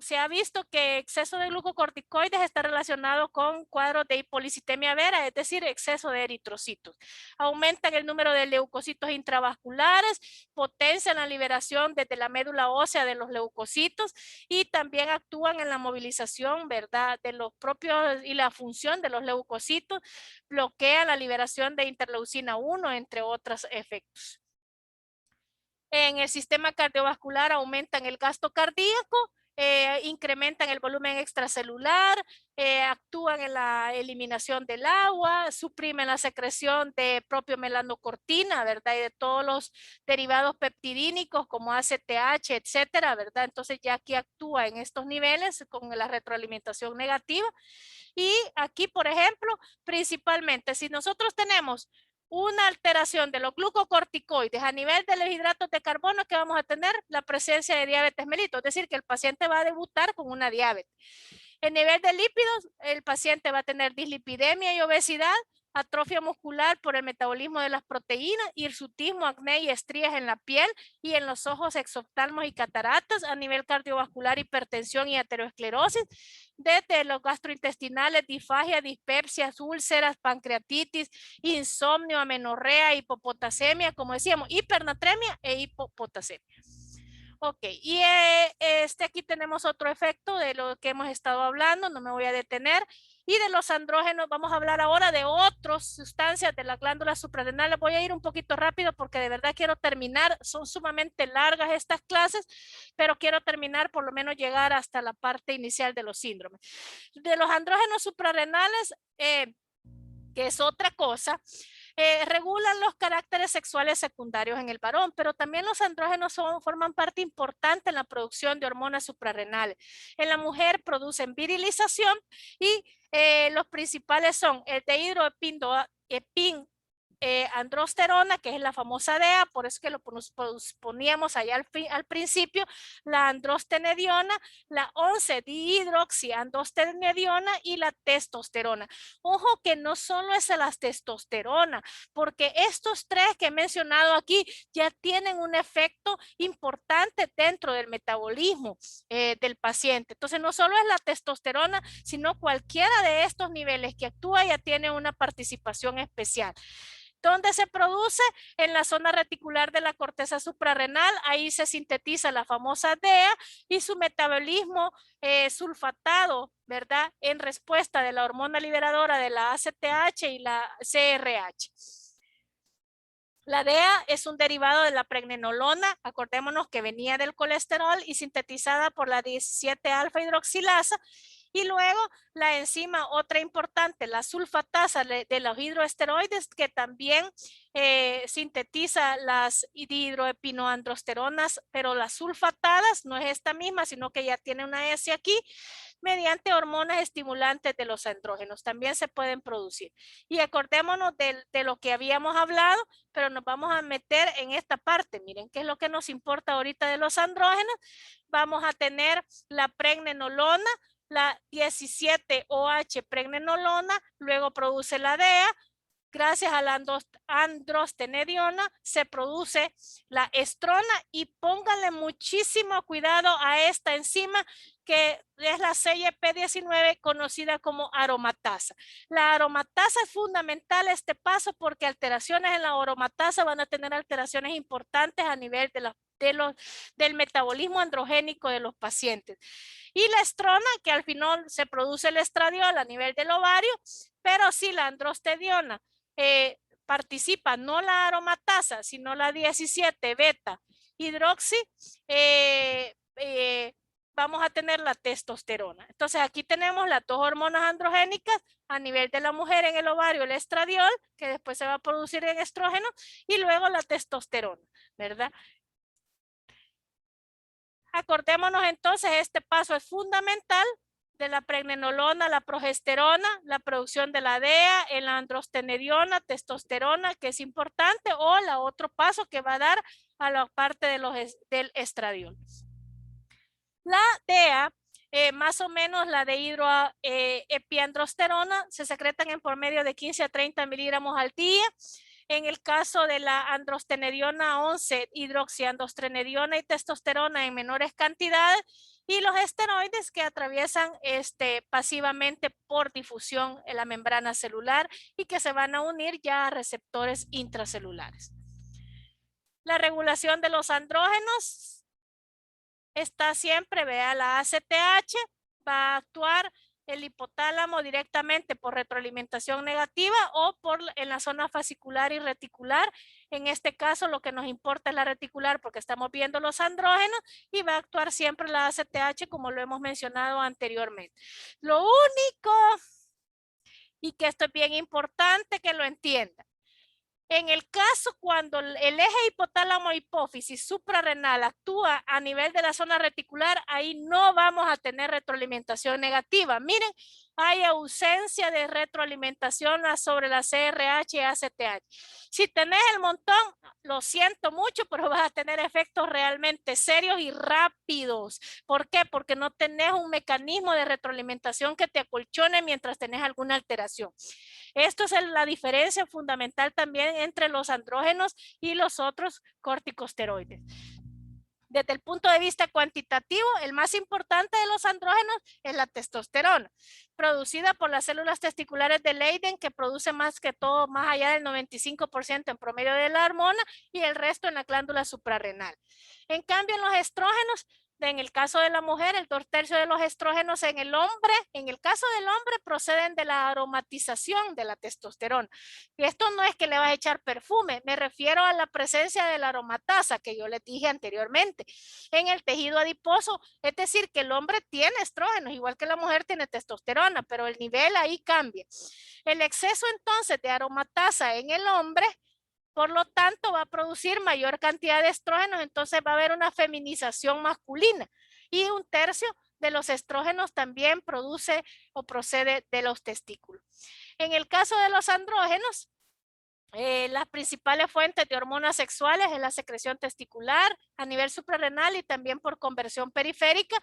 se ha visto que exceso de glucocorticoides está relacionado con cuadros de hipolicitemia vera, es decir, exceso de eritrocitos. Aumentan el número de leucocitos intravasculares, potencian la liberación desde la médula ósea de los leucocitos y también actúan en la movilización, ¿verdad?, de los propios y la función de los leucocitos, bloquean la liberación de interleucina 1, entre otros efectos. En el sistema cardiovascular aumentan el gasto cardíaco, incrementan el volumen extracelular, actúan en la eliminación del agua, suprimen la secreción de propio melanocortina, ¿verdad? Y de todos los derivados peptidínicos como ACTH, etcétera, ¿verdad? Entonces ya aquí actúa en estos niveles con la retroalimentación negativa. Y aquí, por ejemplo, principalmente, si nosotros tenemos una alteración de los glucocorticoides a nivel de los hidratos de carbono, que vamos a tener la presencia de diabetes mellitus, es decir, que el paciente va a debutar con una diabetes. En nivel de lípidos, el paciente va a tener dislipidemia y obesidad, atrofia muscular por el metabolismo de las proteínas, hirsutismo, acné y estrías en la piel y en los ojos, exoftalmos y cataratas. A nivel cardiovascular, hipertensión y aterosclerosis. Desde los gastrointestinales, disfagia, dispepsias, úlceras, pancreatitis, insomnio, amenorrea, hipopotasemia, como decíamos, hipernatremia e hipopotasemia. Ok, y aquí tenemos otro efecto de lo que hemos estado hablando, no me voy a detener. Y de los andrógenos vamos a hablar ahora de otras sustancias de la glándula suprarrenal. Voy a ir un poquito rápido porque de verdad quiero terminar. Son sumamente largas estas clases, pero quiero terminar, por lo menos llegar hasta la parte inicial de los síndromes. De los andrógenos suprarrenales, que es otra cosa, regulan los caracteres sexuales secundarios en el varón, pero también los andrógenos forman parte importante en la producción de hormonas suprarrenales. En la mujer producen virilización y los principales son el androsterona, que es la famosa DEA, por eso que lo poníamos allá al principio, la androstenediona, la 11-dihidroxiandrostenediona y la testosterona. Ojo que no solo es la testosterona, porque estos tres que he mencionado aquí ya tienen un efecto importante dentro del metabolismo del paciente. Entonces no solo es la testosterona, sino cualquiera de estos niveles que actúa ya tiene una participación especial. ¿Dónde se produce? En la zona reticular de la corteza suprarrenal. Ahí se sintetiza la famosa DEA y su metabolismo sulfatado, ¿verdad? En respuesta de la hormona liberadora de la ACTH y la CRH. La DEA es un derivado de la pregnenolona, acordémonos que venía del colesterol y sintetizada por la 17-alfa hidroxilasa. Y luego la enzima, otra importante, la sulfatasa de los hidroesteroides, que también sintetiza las dihidroepinoandrosteronas, pero las sulfatadas no es esta misma, sino que ya tiene una S aquí, mediante hormonas estimulantes de los andrógenos. También se pueden producir. Y acordémonos de lo que habíamos hablado, pero nos vamos a meter en esta parte. Miren qué es lo que nos importa ahorita de los andrógenos. Vamos a tener la pregnenolona, la 17-OH pregnenolona, luego produce la DEA. Gracias a la androstenediona se produce la estrona y pónganle muchísimo cuidado a esta enzima que es la CYP19 conocida como aromatasa. La aromatasa es fundamental este paso porque alteraciones en la aromatasa van a tener alteraciones importantes a nivel del metabolismo androgénico de los pacientes. Y la estrona, que al final se produce el estradiol a nivel del ovario, pero si la androstenediona participa no la aromatasa, sino la 17 beta hidroxi, vamos a tener la testosterona. Entonces aquí tenemos las dos hormonas androgénicas a nivel de la mujer en el ovario, el estradiol, que después se va a producir en estrógeno, y luego la testosterona, ¿verdad? Acordémonos entonces, este paso es fundamental de la pregnenolona, la progesterona, la producción de la DEA, el androstenediona, testosterona, que es importante, o la otro paso que va a dar a la parte del estradiol. La DEA, más o menos la de hidroepiandrosterona, se secretan en por medio de 15 a 30 miligramos al día. En el caso de la androstenediona 11, hidroxiandrostenediona y testosterona en menores cantidades, y los esteroides que atraviesan pasivamente por difusión en la membrana celular y que se van a unir ya a receptores intracelulares. La regulación de los andrógenos está siempre, vea, la ACTH va a actuar el hipotálamo directamente por retroalimentación negativa o en la zona fascicular y reticular. En este caso lo que nos importa es la reticular porque estamos viendo los andrógenos y va a actuar siempre la ACTH como lo hemos mencionado anteriormente. Lo único, y que esto es bien importante que lo entiendan, en el caso cuando el eje hipotálamo-hipófisis suprarrenal actúa a nivel de la zona reticular, ahí no vamos a tener retroalimentación negativa. Miren, hay ausencia de retroalimentación sobre la CRH y ACTH. Si tenés el montón, lo siento mucho, pero vas a tener efectos realmente serios y rápidos. ¿Por qué? Porque no tenés un mecanismo de retroalimentación que te acolchone mientras tenés alguna alteración. Esto es la diferencia fundamental también entre los andrógenos y los otros corticosteroides. Desde el punto de vista cuantitativo, el más importante de los andrógenos es la testosterona, producida por las células testiculares de Leyden, que produce más que todo, más allá del 95% en promedio de la hormona, y el resto en la glándula suprarrenal. En cambio, en los estrógenos, en el caso de la mujer, el 2/3 de los estrógenos en el hombre, en el caso del hombre, proceden de la aromatización de la testosterona. Y esto no es que le vas a echar perfume, me refiero a la presencia de la aromatasa que yo les dije anteriormente. En el tejido adiposo, es decir, que el hombre tiene estrógenos, igual que la mujer tiene testosterona, pero el nivel ahí cambia. El exceso entonces de aromatasa en el hombre, por lo tanto, va a producir mayor cantidad de estrógenos, entonces va a haber una feminización masculina. Y 1/3 de los estrógenos también produce o procede de los testículos. En el caso de los andrógenos, las principales fuentes de hormonas sexuales es la secreción testicular a nivel suprarrenal y también por conversión periférica.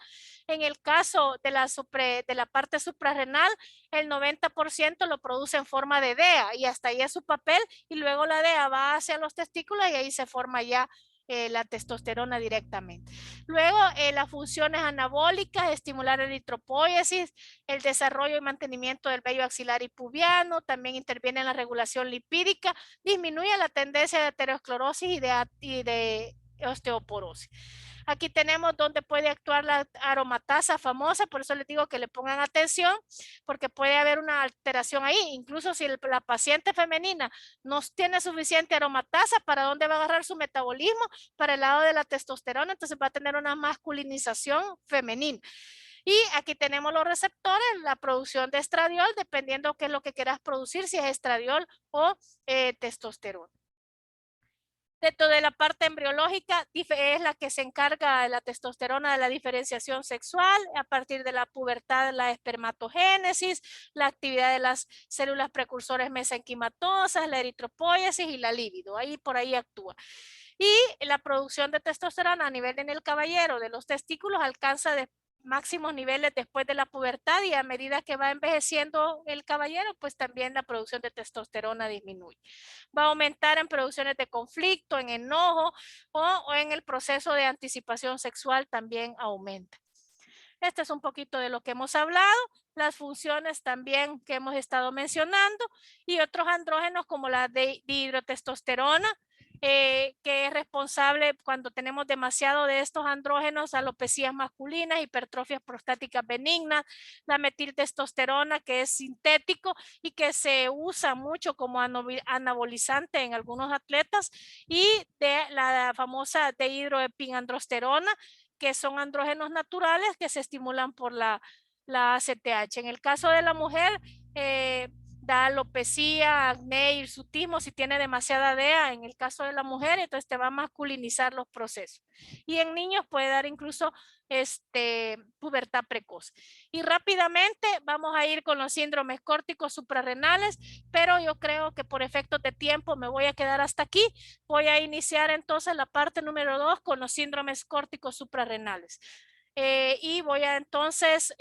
En el caso de la parte suprarrenal, el 90% lo produce en forma de DEA y hasta ahí es su papel, y luego la DEA va hacia los testículos y ahí se forma ya la testosterona directamente. Luego, las funciones anabólicas, estimular eritropoiesis, el desarrollo y mantenimiento del vello axilar y pubiano, también interviene en la regulación lipídica, disminuye la tendencia de aterosclerosis y de osteoporosis. Aquí tenemos donde puede actuar la aromatasa famosa, por eso les digo que le pongan atención, porque puede haber una alteración ahí. Incluso si la paciente femenina no tiene suficiente aromatasa, ¿para dónde va a agarrar su metabolismo? Para el lado de la testosterona, entonces va a tener una masculinización femenina. Y aquí tenemos los receptores, la producción de estradiol, dependiendo qué es lo que quieras producir, si es estradiol o testosterona. Dentro de la parte embriológica es la que se encarga de la testosterona de la diferenciación sexual, a partir de la pubertad, la espermatogénesis, la actividad de las células precursores mesenquimatosas, la eritropoiesis y la libido. Ahí por ahí actúa. Y la producción de testosterona a nivel en el caballero de los testículos alcanza de máximos niveles después de la pubertad, y a medida que va envejeciendo el caballero, pues también la producción de testosterona disminuye. Va a aumentar en producciones de conflicto, en enojo o en el proceso de anticipación sexual también aumenta. Este es un poquito de lo que hemos hablado, las funciones también que hemos estado mencionando, y otros andrógenos como la dihidrotestosterona, que es responsable cuando tenemos demasiado de estos andrógenos, alopecias masculinas, hipertrofias prostáticas benignas, la metiltestosterona, que es sintético y que se usa mucho como anabolizante en algunos atletas, y de la famosa dehidroepinandrosterona, que son andrógenos naturales que se estimulan por la ACTH. En el caso de la mujer, da alopecia, acné, hirsutismo si tiene demasiada DEA. En el caso de la mujer, entonces te va a masculinizar los procesos. Y en niños puede dar incluso pubertad precoz. Y rápidamente vamos a ir con los síndromes córticos suprarrenales, pero yo creo que por efectos de tiempo me voy a quedar hasta aquí. Voy a iniciar entonces la parte número 2 con los síndromes córticos suprarrenales. Y voy a entonces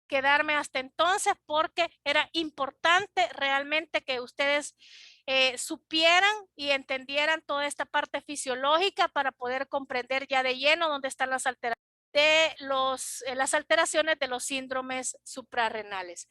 quedarme hasta entonces porque era importante realmente que ustedes supieran y entendieran toda esta parte fisiológica para poder comprender ya de lleno dónde están las alteraciones de las alteraciones de los síndromes suprarrenales.